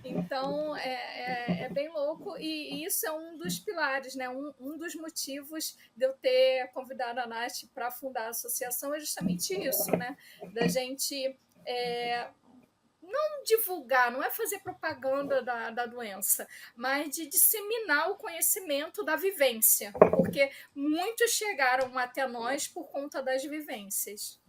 Então, é bem louco, e isso é um dos pilares, né? Um dos motivos de eu ter convidado a Nath para fundar a associação é justamente isso, né? Da gente não divulgar, não é fazer propaganda da doença, mas de disseminar o conhecimento da vivência, porque muitos chegaram até nós por conta das vivências.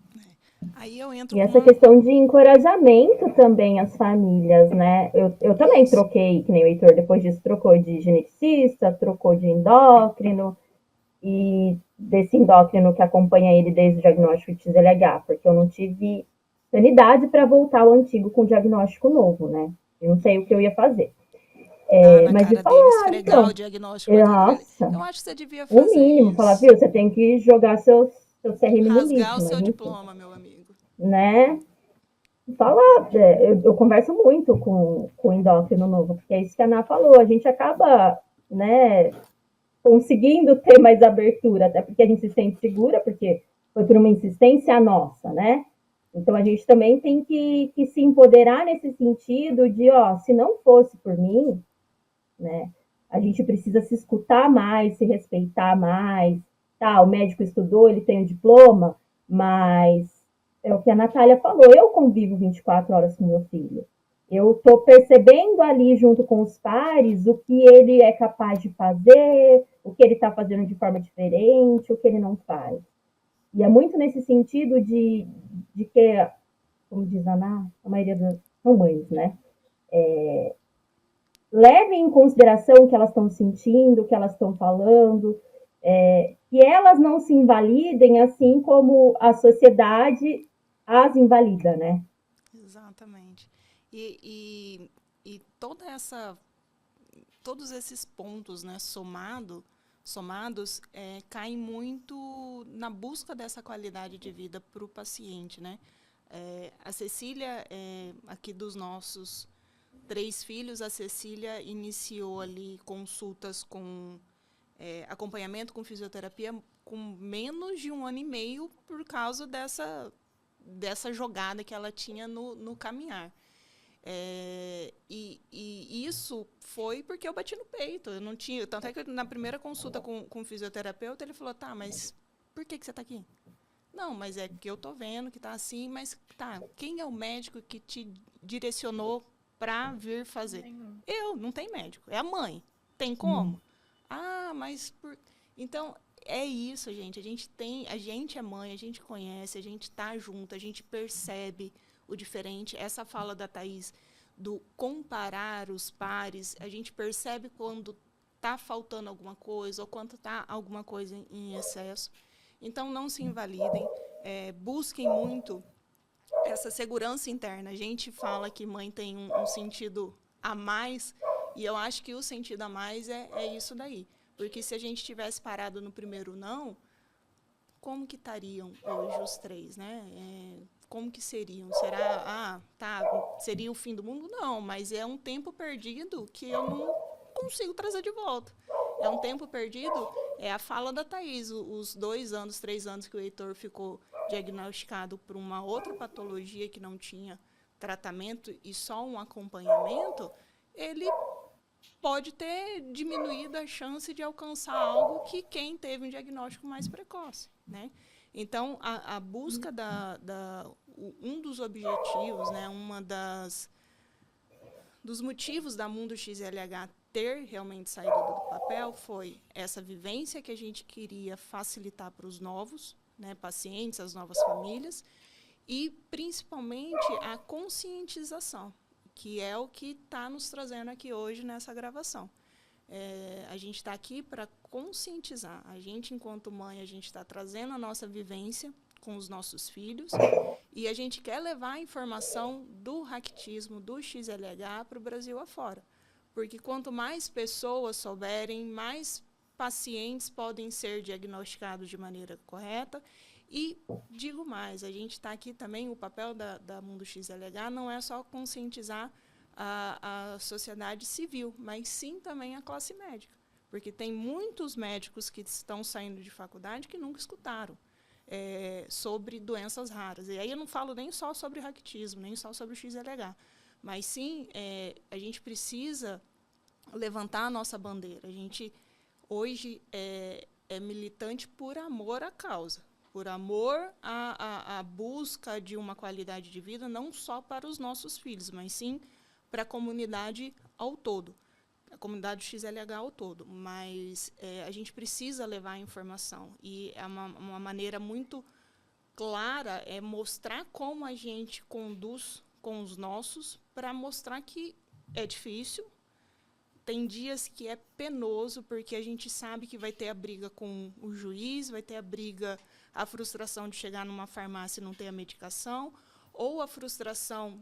Aí eu entro E com essa uma... questão de encorajamento também às famílias, né? Eu também Isso. troquei, que nem o Heitor depois disso trocou de geneticista, trocou de endócrino, e desse endócrino que acompanha ele desde o diagnóstico de TZLH, porque eu não tive sanidade para voltar ao antigo com diagnóstico novo, né? Eu não sei o que eu ia fazer. Na Mas de cara dele, falar, esfregar o então, diagnóstico na cara dele. nossa, Eu acho que você devia o fazer mínimo, falar, isso. viu, você tem que jogar seu CRM no Rasgar o lixo, mas seu enfim, diploma, meu amigo. né? Falar, eu converso muito com o endócrino novo, porque é isso que a Ana falou, a gente acaba, né, conseguindo ter mais abertura, até porque a gente se sente segura, porque foi por uma insistência nossa, né? Então a gente também tem que se empoderar nesse sentido de, ó, se não fosse por mim, né, a gente precisa se escutar mais, se respeitar mais, tá? O médico estudou, ele tem o diploma, mas é o que a Natália falou, eu convivo 24 horas com meu filho. Eu estou percebendo ali, junto com os pares, o que ele é capaz de fazer, o que ele está fazendo de forma diferente, o que ele não faz. E é muito nesse sentido de que, como diz a Ana, a maioria das são mães, né? Levem em consideração o que elas estão sentindo, o que elas estão falando, que elas não se invalidem assim como a sociedade as invalida, né? Exatamente. E toda essa, todos esses pontos, né, somado, somados, caem muito na busca dessa qualidade de vida para o paciente, né? A Cecília, aqui dos nossos 3 filhos, a Cecília iniciou ali consultas com acompanhamento com fisioterapia com menos de 1 ano e meio por causa dessa jogada que ela tinha no caminhar. E isso foi porque eu bati no peito. Eu não tinha, tanto é que na primeira consulta com o fisioterapeuta, ele falou, tá, mas por que você está aqui? Não, mas é que eu tô vendo que tá assim, mas tá, quem é o médico que te direcionou para vir fazer? Não tem médico, é a mãe. Tem como? Ah, mas então é isso, gente. A gente é mãe, a gente conhece, a gente tá junto, a gente percebe o diferente. Essa fala da Thaís do comparar os pares, a gente percebe quando tá faltando alguma coisa ou quando tá alguma coisa em excesso. Então, não se invalidem, busquem muito essa segurança interna. A gente fala que mãe tem um sentido a mais, e eu acho que o sentido a mais é isso daí. Porque se a gente tivesse parado no primeiro não, como que estariam hoje os 3, né? Como que seriam? Será, seria o fim do mundo? Não, mas é um tempo perdido que eu não consigo trazer de volta. É um tempo perdido, é a fala da Thaís, os 2 anos, 3 anos que o Heitor ficou diagnosticado por uma outra patologia que não tinha tratamento e só um acompanhamento, ele pode ter diminuído a chance de alcançar algo que quem teve um diagnóstico mais precoce, né? Então, a busca um dos objetivos, né, dos motivos da Mundo XLH ter realmente saído do papel foi essa vivência que a gente queria facilitar para os novos, né, pacientes, as novas famílias, e principalmente a conscientização, que é o que está nos trazendo aqui hoje nessa gravação. A gente está aqui para conscientizar. A gente, enquanto mãe, a gente está trazendo a nossa vivência com os nossos filhos e a gente quer levar a informação do raquitismo, do XLH, para o Brasil afora. Porque quanto mais pessoas souberem, mais pacientes podem ser diagnosticados de maneira correta. E digo mais, a gente está aqui também, o papel da Mundo XLH não é só conscientizar a sociedade civil, mas sim também a classe médica. Porque tem muitos médicos que estão saindo de faculdade que nunca escutaram sobre doenças raras. E aí eu não falo nem só sobre raquitismo, nem só sobre o XLH, mas sim a gente precisa levantar a nossa bandeira. A gente hoje é militante por amor à causa, por amor à busca de uma qualidade de vida, não só para os nossos filhos, mas sim para a comunidade ao todo, a comunidade XLH ao todo. Mas a gente precisa levar a informação. E uma maneira muito clara é mostrar como a gente conduz com os nossos, para mostrar que é difícil. Tem dias que é penoso, porque a gente sabe que vai ter a briga com o juiz, vai ter a frustração de chegar numa farmácia e não ter a medicação, ou a frustração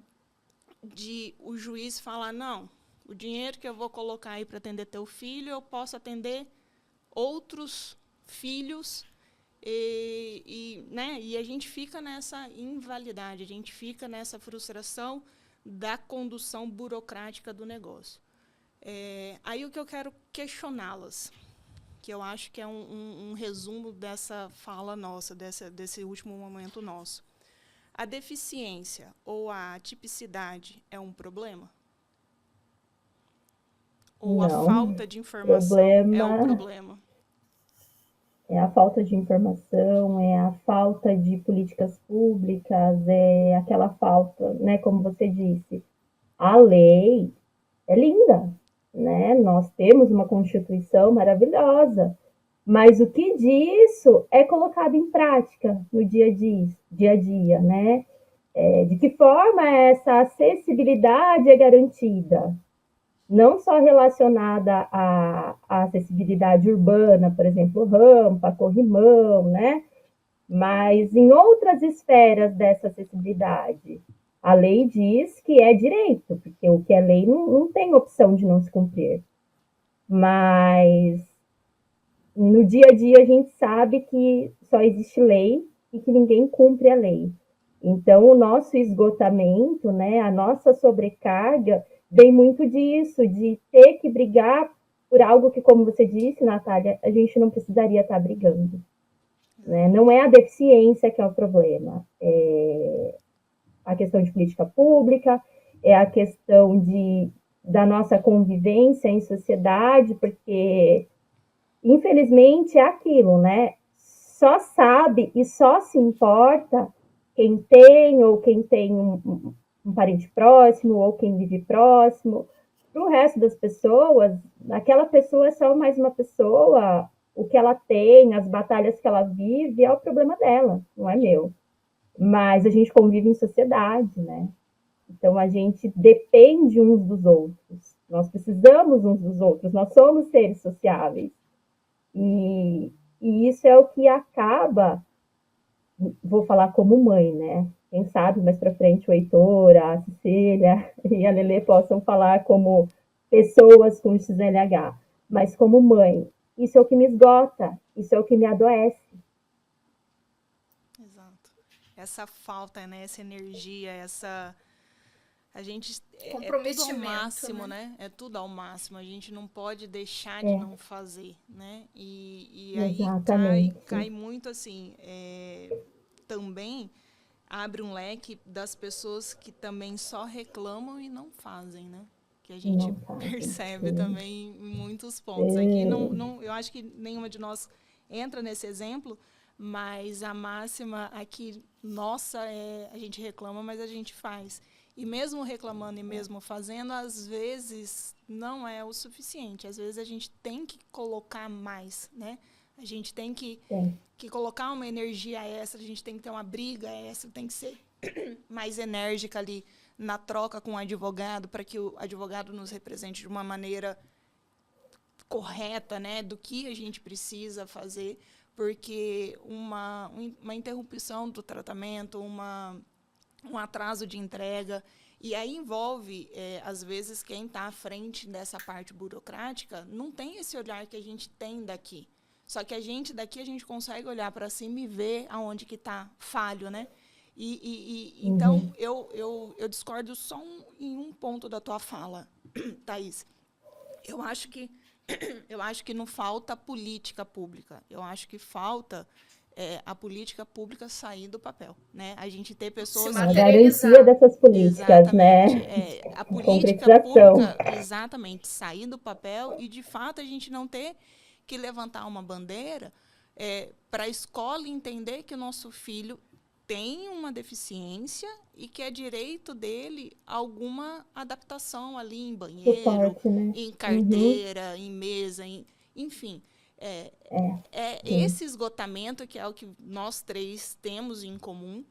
de o juiz falar, não, o dinheiro que eu vou colocar aí para atender teu filho, eu posso atender outros filhos, né? E a gente fica nessa invalidade, a gente fica nessa frustração da condução burocrática do negócio. Aí o que eu quero questioná-las, que eu acho que é um resumo dessa fala nossa, desse último momento nosso. A deficiência ou a atipicidade é um problema? Ou Não, a falta de informação é um problema? É a falta de informação, é a falta de políticas públicas, é aquela falta, né, como você disse, a lei é linda, né? Nós temos uma Constituição maravilhosa, mas o que disso é colocado em prática no dia a dia, né? De que forma essa acessibilidade é garantida? Não só relacionada à acessibilidade urbana, por exemplo, rampa, corrimão, né? Mas em outras esferas dessa acessibilidade. A lei diz que é direito, porque o que é lei não tem opção de não se cumprir. Mas no dia a dia a gente sabe que só existe lei e que ninguém cumpre a lei. Então, o nosso esgotamento, né, a nossa sobrecarga, vem muito disso, de ter que brigar por algo que, como você disse, Natália, a gente não precisaria estar brigando. Né? Não é a deficiência que é o problema, é a questão de política pública, é a questão da nossa convivência em sociedade, porque, infelizmente, é aquilo, né? Só sabe e só se importa quem tem ou quem tem um parente próximo ou quem vive próximo. Para o resto das pessoas, aquela pessoa é só mais uma pessoa, o que ela tem, as batalhas que ela vive, é o problema dela, não é meu. Mas a gente convive em sociedade, né? Então a gente depende uns dos outros. Nós precisamos uns dos outros, nós somos seres sociáveis. E isso é o que acaba, vou falar como mãe, né? Quem sabe mais para frente o Heitor, a Cecília e a Lelê possam falar como pessoas com XLH, mas como mãe, isso é o que me esgota, isso é o que me adoece. Exato. Essa falta, né? Essa energia, essa... A gente é tudo ao máximo, né? É tudo ao máximo. A gente não pode deixar de não fazer, né? E aí cai muito assim. Também abre um leque das pessoas que também só reclamam e não fazem, né? Que a gente percebe também em muitos pontos. Aqui eu acho que nenhuma de nós entra nesse exemplo, mas a máxima aqui nossa é a gente reclama, mas a gente faz. E mesmo reclamando e mesmo fazendo, às vezes não é o suficiente. Às vezes a gente tem que colocar mais, né? A gente tem que colocar uma energia extra, a gente tem que ter uma briga extra, tem que ser mais enérgica ali na troca com o advogado, para que o advogado nos represente de uma maneira correta, né? Do que a gente precisa fazer, porque uma interrupção do tratamento, um atraso de entrega, e aí envolve, às vezes, quem está à frente dessa parte burocrática não tem esse olhar que a gente tem daqui. Só que a gente daqui a gente consegue olhar para cima e ver aonde que está falho, né? Então, eu discordo só em um ponto da tua fala, Thaís. Eu acho que não falta política pública. Eu acho que falta a política pública sair do papel, né? A gente ter pessoas... A garantia dessas políticas, né? A política pública, exatamente, sair do papel e, de fato, a gente não ter que levantar uma bandeira para a escola entender que o nosso filho tem uma deficiência e que é direito dele alguma adaptação ali em banheiro, em carteira, em mesa, enfim. Esse esgotamento que é o que nós três temos em comum.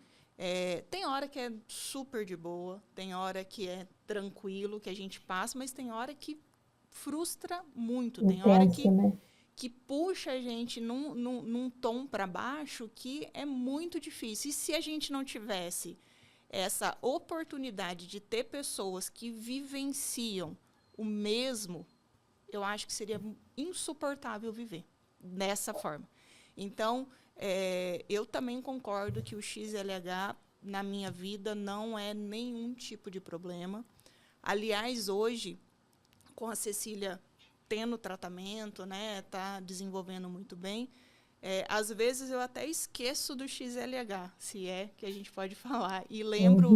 Tem hora que é super de boa, tem hora que é tranquilo, que a gente passa, mas tem hora que frustra muito, tem hora que puxa a gente num tom para baixo que é muito difícil. E se a gente não tivesse essa oportunidade de ter pessoas que vivenciam o mesmo, eu acho que seria insuportável viver dessa forma. Então, eu também concordo que o XLH, na minha vida, não é nenhum tipo de problema. Aliás, hoje, com a Cecília tendo tratamento, né, tá desenvolvendo muito bem, às vezes eu até esqueço do XLH, se é que a gente pode falar, e lembro,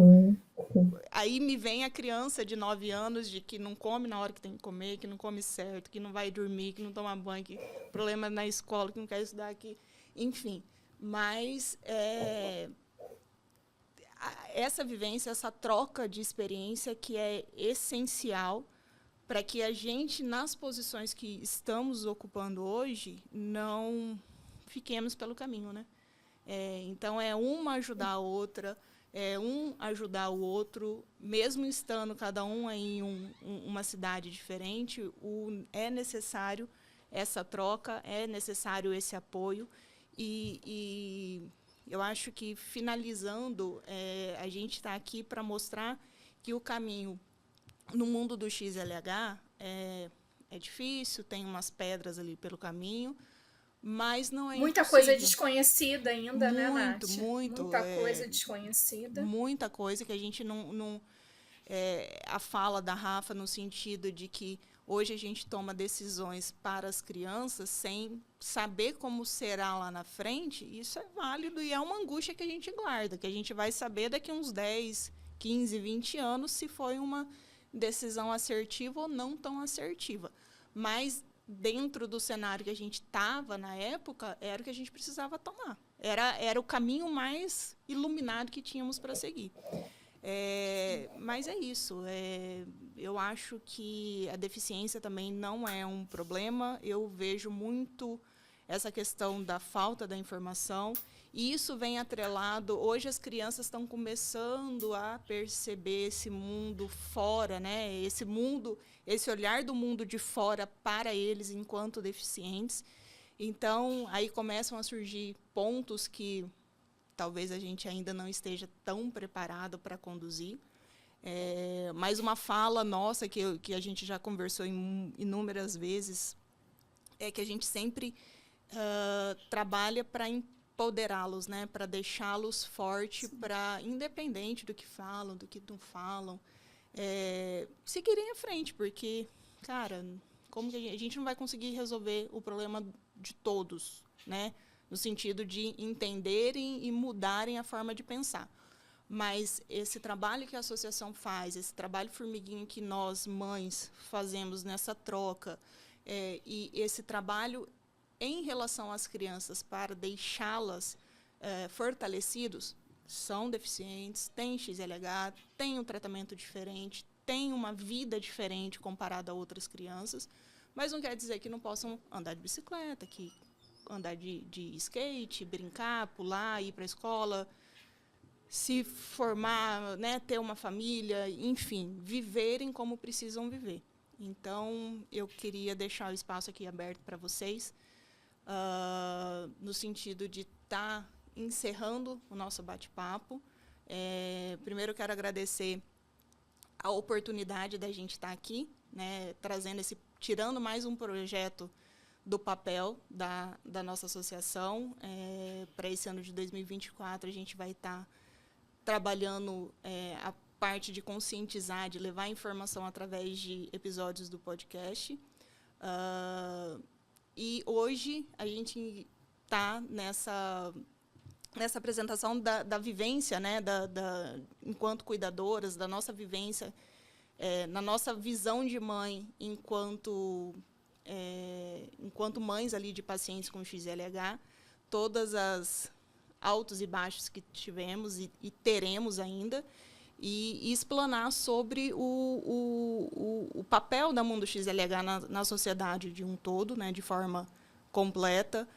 aí me vem a criança de 9 anos de que não come na hora que tem que comer, que não come certo, que não vai dormir, que não toma banho, que problema na escola, que não quer estudar aqui, enfim. Mas essa vivência, essa troca de experiência que é essencial para que a gente, nas posições que estamos ocupando hoje, não fiquemos pelo caminho, né? Então, uma ajudar a outra, um ajudar o outro, mesmo estando cada um em uma cidade diferente, é necessário essa troca, é necessário esse apoio. E eu acho que, finalizando, a gente está aqui para mostrar que o caminho no mundo do XLH é difícil, tem umas pedras ali pelo caminho, mas não é Muita impossível. coisa desconhecida ainda, né, Nath? Muita coisa desconhecida. Muita coisa que a gente não a fala da Rafa no sentido de que hoje a gente toma decisões para as crianças sem saber como será lá na frente, isso é válido e é uma angústia que a gente guarda, que a gente vai saber daqui a uns 10, 15, 20 anos se foi uma decisão assertiva ou não tão assertiva. Mas dentro do cenário que a gente estava na época, era o que a gente precisava tomar. Era o caminho mais iluminado que tínhamos para seguir. Mas é isso. Eu acho que a deficiência também não é um problema. Eu vejo muito essa questão da falta da informação. E isso vem atrelado. Hoje as crianças estão começando a perceber esse mundo fora, né? Esse olhar do mundo de fora para eles enquanto deficientes. Então, aí começam a surgir pontos que talvez a gente ainda não esteja tão preparado para conduzir. Mas uma fala nossa, que a gente já conversou inúmeras vezes, é que a gente sempre trabalha para empoderá-los, né? Para deixá-los fortes, para, independente do que falam, do que não falam, seguirem à frente, porque, cara, como que a gente não vai conseguir resolver o problema de todos, né? No sentido de entenderem e mudarem a forma de pensar. Mas esse trabalho que a associação faz, esse trabalho formiguinha que nós, mães, fazemos nessa troca, e esse trabalho em relação às crianças para deixá-las fortalecidos, são deficientes, têm XLH, têm um tratamento diferente, têm uma vida diferente comparada a outras crianças, mas não quer dizer que não possam andar de bicicleta, que andar de skate, brincar, pular, ir para a escola, se formar, né, ter uma família, enfim, viverem como precisam viver. Então, eu queria deixar o espaço aqui aberto para vocês, no sentido de estar encerrando o nosso bate-papo. Primeiro, eu quero agradecer a oportunidade da gente estar aqui, né, tirando mais um projeto do papel da nossa associação. Para esse ano de 2024, a gente vai estar trabalhando a parte de conscientizar, de levar informação através de episódios do podcast. E hoje a gente está nessa apresentação da vivência, né, enquanto cuidadoras, da nossa vivência, na nossa visão de mãe enquanto mães ali de pacientes com XLH, todas as altos e baixos que tivemos e teremos ainda, e explanar sobre o papel da Mundo XLH na sociedade de um todo, né, de forma completa,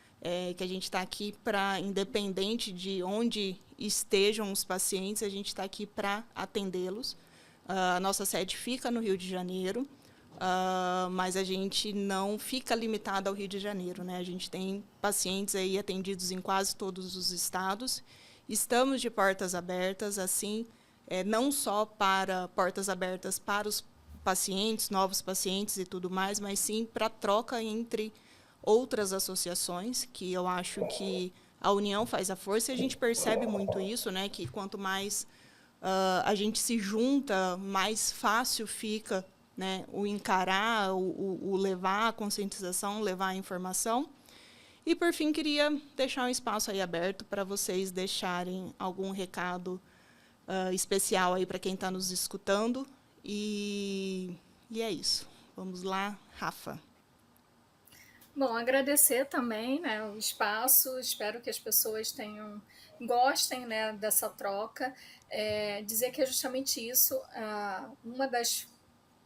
que a gente está aqui para, independente de onde estejam os pacientes, a gente está aqui para atendê-los. A nossa sede fica no Rio de Janeiro, mas a gente não fica limitado ao Rio de Janeiro, né? A gente tem pacientes aí atendidos em quase todos os estados. Estamos de portas abertas, assim, não só para portas abertas para os pacientes, novos pacientes e tudo mais, mas sim para troca entre outras associações, que eu acho que a união faz a força, e a gente percebe muito isso, né? Que quanto mais a gente se junta, mais fácil fica, né, o encarar, o levar a conscientização, levar a informação. E, por fim, queria deixar um espaço aí aberto para vocês deixarem algum recado especial aí para quem está nos escutando. E é isso. Vamos lá, Rafa. Bom, agradecer também, né, o espaço. Espero que as pessoas gostem, né, dessa troca. Dizer que é justamente isso, uma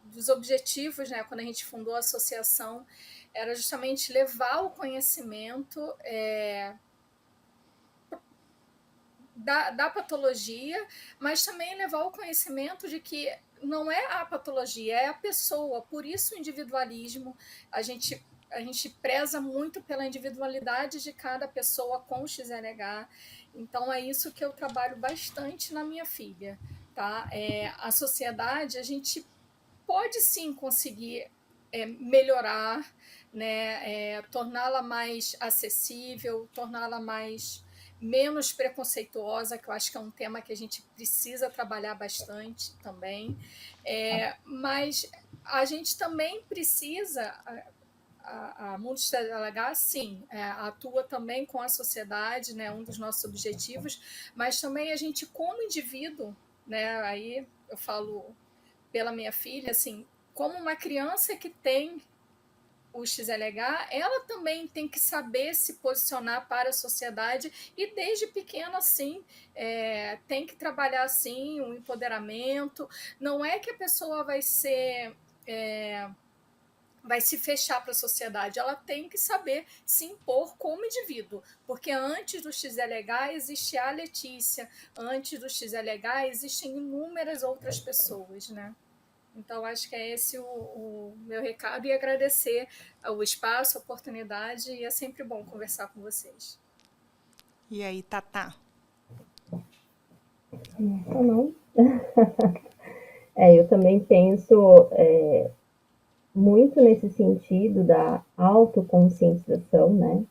dos objetivos, né, quando a gente fundou a associação, era justamente levar o conhecimento da patologia, mas também levar o conhecimento de que não é a patologia, é a pessoa. Por isso o individualismo, a gente preza muito pela individualidade de cada pessoa com XLH. Então é isso que eu trabalho bastante na minha filha, tá? A sociedade, a gente pode sim conseguir melhorar, né, torná-la mais acessível, torná-la menos preconceituosa, que eu acho que é um tema que a gente precisa trabalhar bastante também. Mas a gente também precisa, a Mundo LH, sim, atua também com a sociedade, né, um dos nossos objetivos, mas também a gente, como indivíduo, né, aí eu falo pela minha filha, assim, como uma criança que tem o XLH, ela também tem que saber se posicionar para a sociedade e desde pequena, assim, tem que trabalhar, assim, o empoderamento. Não é que a pessoa vai se fechar para a sociedade, ela tem que saber se impor como indivíduo, porque antes do XLH existe a Letícia, antes do XLH existem inúmeras outras pessoas, né? Então, acho que é esse o meu recado, e agradecer o espaço, a oportunidade, e é sempre bom conversar com vocês. E aí, Tatá? Não. Eu também penso muito nesse sentido da autoconscientização, né?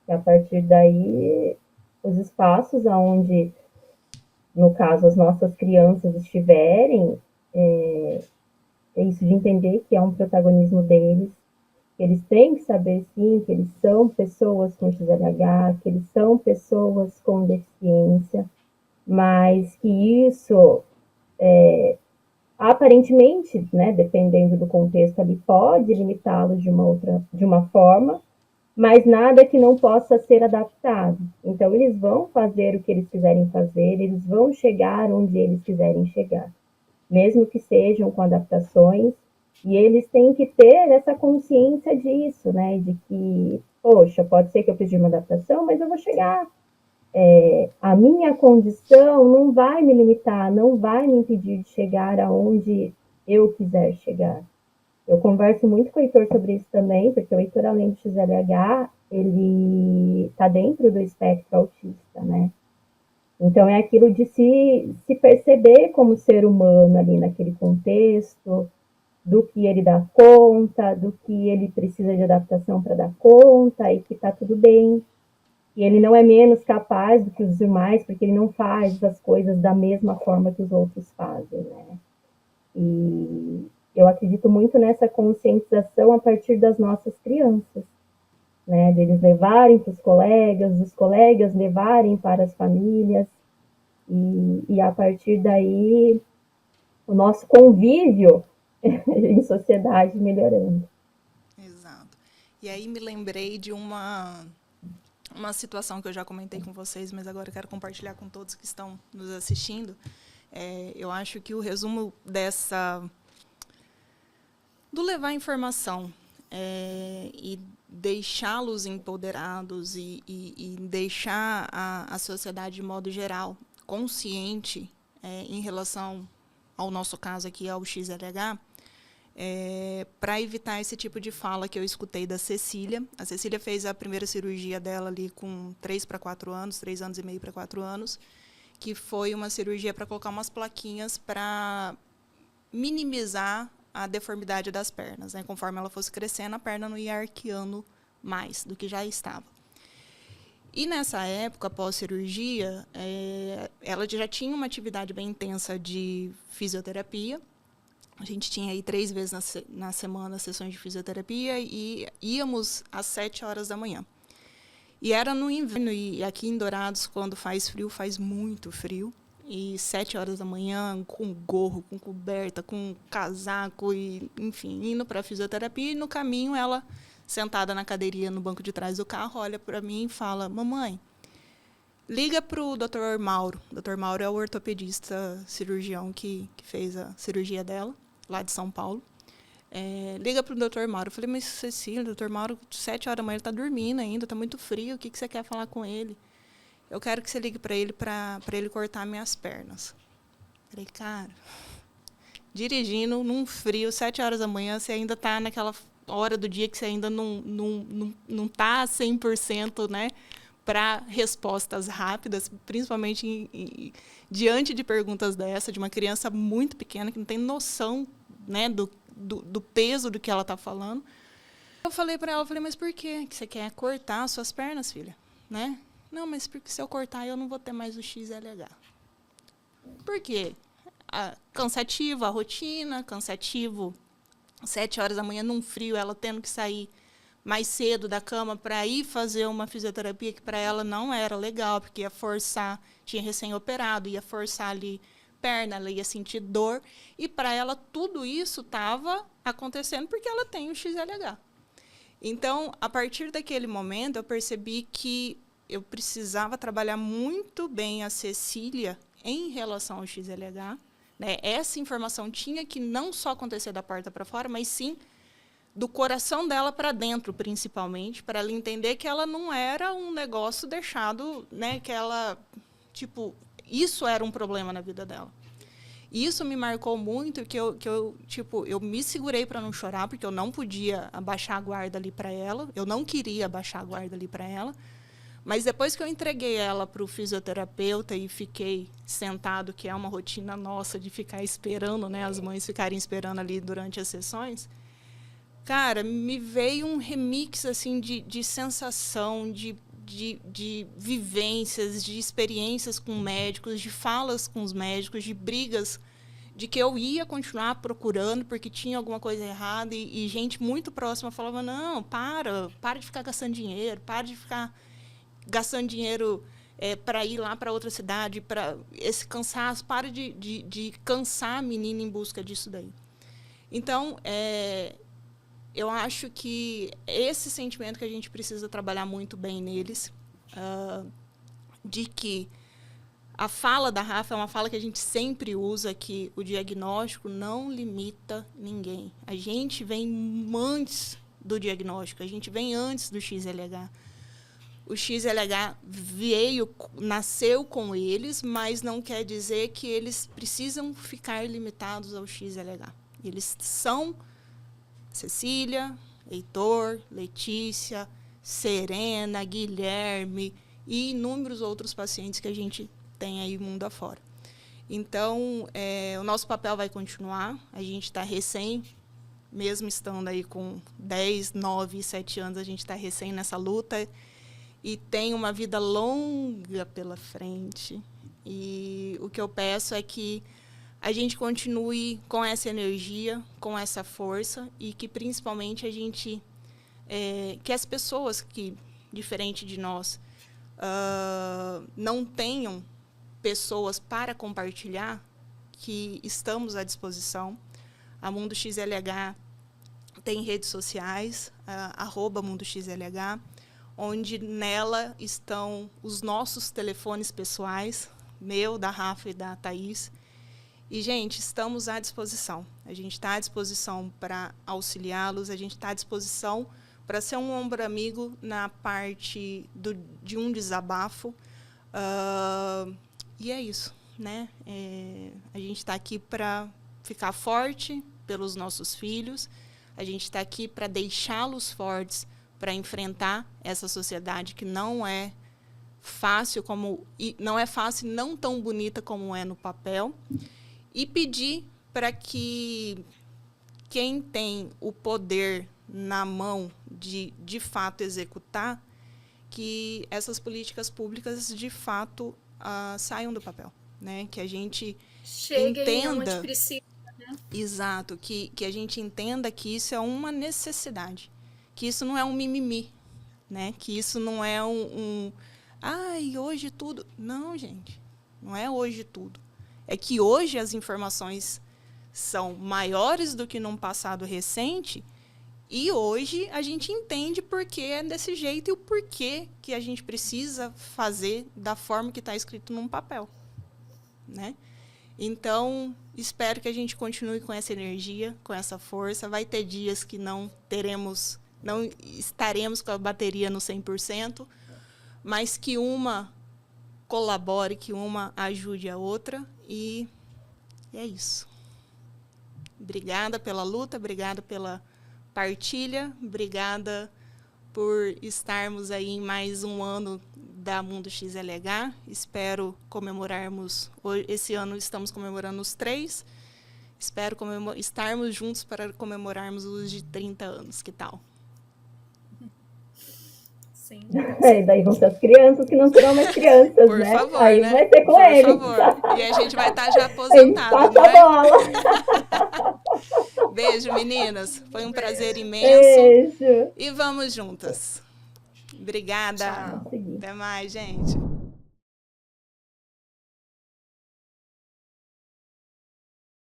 E a partir daí, os espaços onde, no caso, as nossas crianças estiverem, isso de entender que é um protagonismo deles, que eles têm que saber, sim, que eles são pessoas com XLH, que eles são pessoas com deficiência, mas que isso, aparentemente, né, dependendo do contexto ali, pode limitá-los de uma forma, mas nada que não possa ser adaptado. Então, eles vão fazer o que eles quiserem fazer, eles vão chegar onde eles quiserem chegar, mesmo que sejam com adaptações, e eles têm que ter essa consciência disso, né, de que, poxa, pode ser que eu precise de uma adaptação, mas eu vou chegar. A minha condição não vai me limitar, não vai me impedir de chegar aonde eu quiser chegar. Eu converso muito com o Heitor sobre isso também, porque o Heitor, além do XLH, ele está dentro do espectro autista, né? Então, é aquilo de se perceber como ser humano ali naquele contexto, do que ele dá conta, do que ele precisa de adaptação para dar conta, e que está tudo bem. E ele não é menos capaz do que os demais, porque ele não faz as coisas da mesma forma que os outros fazem, né? E eu acredito muito nessa conscientização a partir das nossas crianças, né? De eles levarem para os colegas, dos colegas levarem para as famílias, e a partir daí o nosso convívio em sociedade melhorando. Exato. E aí me lembrei de uma situação que eu já comentei com vocês, mas agora eu quero compartilhar com todos que estão nos assistindo. Eu acho que o resumo do levar informação e deixá-los empoderados e deixar a sociedade, de modo geral, consciente em relação ao nosso caso aqui, ao XLH, para evitar esse tipo de fala que eu escutei da Cecília. A Cecília fez a primeira cirurgia dela ali com 3 anos e meio para 4 anos, que foi uma cirurgia para colocar umas plaquinhas para minimizar a deformidade das pernas, né? Conforme ela fosse crescendo, a perna não ia arqueando mais do que já estava. E nessa época, pós-cirurgia, ela já tinha uma atividade bem intensa de fisioterapia. A gente tinha aí 3 vezes na semana sessões de fisioterapia e íamos às 7 horas da manhã. E era no inverno, e aqui em Dourados, quando faz frio, faz muito frio. E 7 horas da manhã, com gorro, com coberta, com casaco, e, enfim, indo para a fisioterapia. E no caminho, ela, sentada na cadeirinha no banco de trás do carro, olha para mim e fala: mamãe, liga para o Dr. Mauro. O Dr. Mauro é o ortopedista cirurgião que fez a cirurgia dela, lá de São Paulo. Liga para o Dr. Mauro. Eu falei: mas Cecília, o Dr. Mauro, 7 horas da manhã, ele está dormindo ainda, está muito frio, o que você quer falar com ele? Eu quero que você ligue para ele cortar minhas pernas. Falei: cara, dirigindo num frio, 7 horas da manhã, você ainda está naquela hora do dia que você ainda não está 100%, né, para respostas rápidas, principalmente diante de perguntas dessa, de uma criança muito pequena que não tem noção né, do peso do que ela está falando. Eu falei para ela, mas por quê? Que você quer cortar as suas pernas, filha? Né? Não, mas porque se eu cortar, eu não vou ter mais o XLH. Por quê? Cansativo a rotina, cansativo 7 horas da manhã num frio, ela tendo que sair mais cedo da cama para ir fazer uma fisioterapia que para ela não era legal, porque ia forçar, tinha recém-operado, ia forçar ali perna, ela ia sentir dor, e para ela tudo isso estava acontecendo porque ela tem o XLH. Então, a partir daquele momento, eu percebi que eu precisava trabalhar muito bem a Cecília em relação ao XLH. Né? Essa informação tinha que não só acontecer da porta para fora, mas sim do coração dela para dentro, principalmente, para ela entender que ela não era um negócio deixado, né, que ela, tipo, isso era um problema na vida dela. E isso me marcou muito, que eu me segurei para não chorar, porque eu não podia abaixar a guarda ali para ela, eu não queria abaixar a guarda ali para ela. Mas depois que eu entreguei ela para o fisioterapeuta e fiquei sentado, que é uma rotina nossa de ficar esperando, né, as mães ficarem esperando ali durante as sessões, cara, me veio um remix assim, de sensação, de vivências, de experiências com médicos, de falas com os médicos, de brigas, de que eu ia continuar procurando porque tinha alguma coisa errada e gente muito próxima falava, não, para de ficar gastando dinheiro, para de ficar gastando dinheiro para ir lá para outra cidade, para esse cansaço, para de cansar a menina em busca disso daí. Então, eu acho que esse sentimento que a gente precisa trabalhar muito bem neles, de que a fala da Rafa é uma fala que a gente sempre usa, que o diagnóstico não limita ninguém. A gente vem antes do diagnóstico, a gente vem antes do XLH. O XLH nasceu com eles, mas não quer dizer que eles precisam ficar limitados ao XLH. Eles são Cecília, Heitor, Letícia, Serena, Guilherme e inúmeros outros pacientes que a gente tem aí mundo afora. Então, o nosso papel vai continuar. A gente está recém, mesmo estando aí com 10, 9 e 7 anos, a gente está recém nessa luta e tem uma vida longa pela frente. E o que eu peço é que a gente continue com essa energia, com essa força e que, principalmente, a gente... que as pessoas que, diferente de nós, não tenham pessoas para compartilhar, que estamos à disposição. A Mundo XLH tem redes sociais, @MundoXLH, onde nela estão os nossos telefones pessoais, meu, da Rafa e da Thaís. E, gente, estamos à disposição. A gente está à disposição para auxiliá-los, a gente está à disposição para ser um ombro amigo na parte de um desabafo. E é isso, né? A gente está aqui para ficar forte pelos nossos filhos, a gente está aqui para deixá-los fortes para enfrentar essa sociedade que não é fácil, não tão bonita como é no papel, e pedir para que quem tem o poder na mão de fato executar, que essas políticas públicas de fato saiam do papel, né? Que a gente entenda onde precisa, né? Exato, que a gente entenda que isso é uma necessidade, que isso não é um mimimi, né? Que isso não é ai, hoje tudo. Não, gente, não é hoje tudo. É que hoje as informações são maiores do que num passado recente e hoje a gente entende por que é desse jeito e o porquê que a gente precisa fazer da forma que está escrito num papel, né? Então, espero que a gente continue com essa energia, com essa força. Vai ter dias que não estaremos com a bateria no 100%, mas que uma colabore, que uma ajude a outra. E é isso. Obrigada pela luta, obrigada pela partilha, obrigada por estarmos aí em mais um ano da Mundo XLH. Espero comemorarmos, esse ano estamos comemorando os 3. Espero estarmos juntos para comemorarmos os de 30 anos. Que tal? Sim. Daí vão ser as crianças que não serão mais crianças, Por né? favor, Aí né? vai ser com Por eles. favor. E a gente vai estar já A gente aposentado, passa não a é? bola. Beijo, meninas. Foi um prazer imenso. Beijo. E vamos juntas. Obrigada. Tchau. Vamos seguir. Até mais, gente.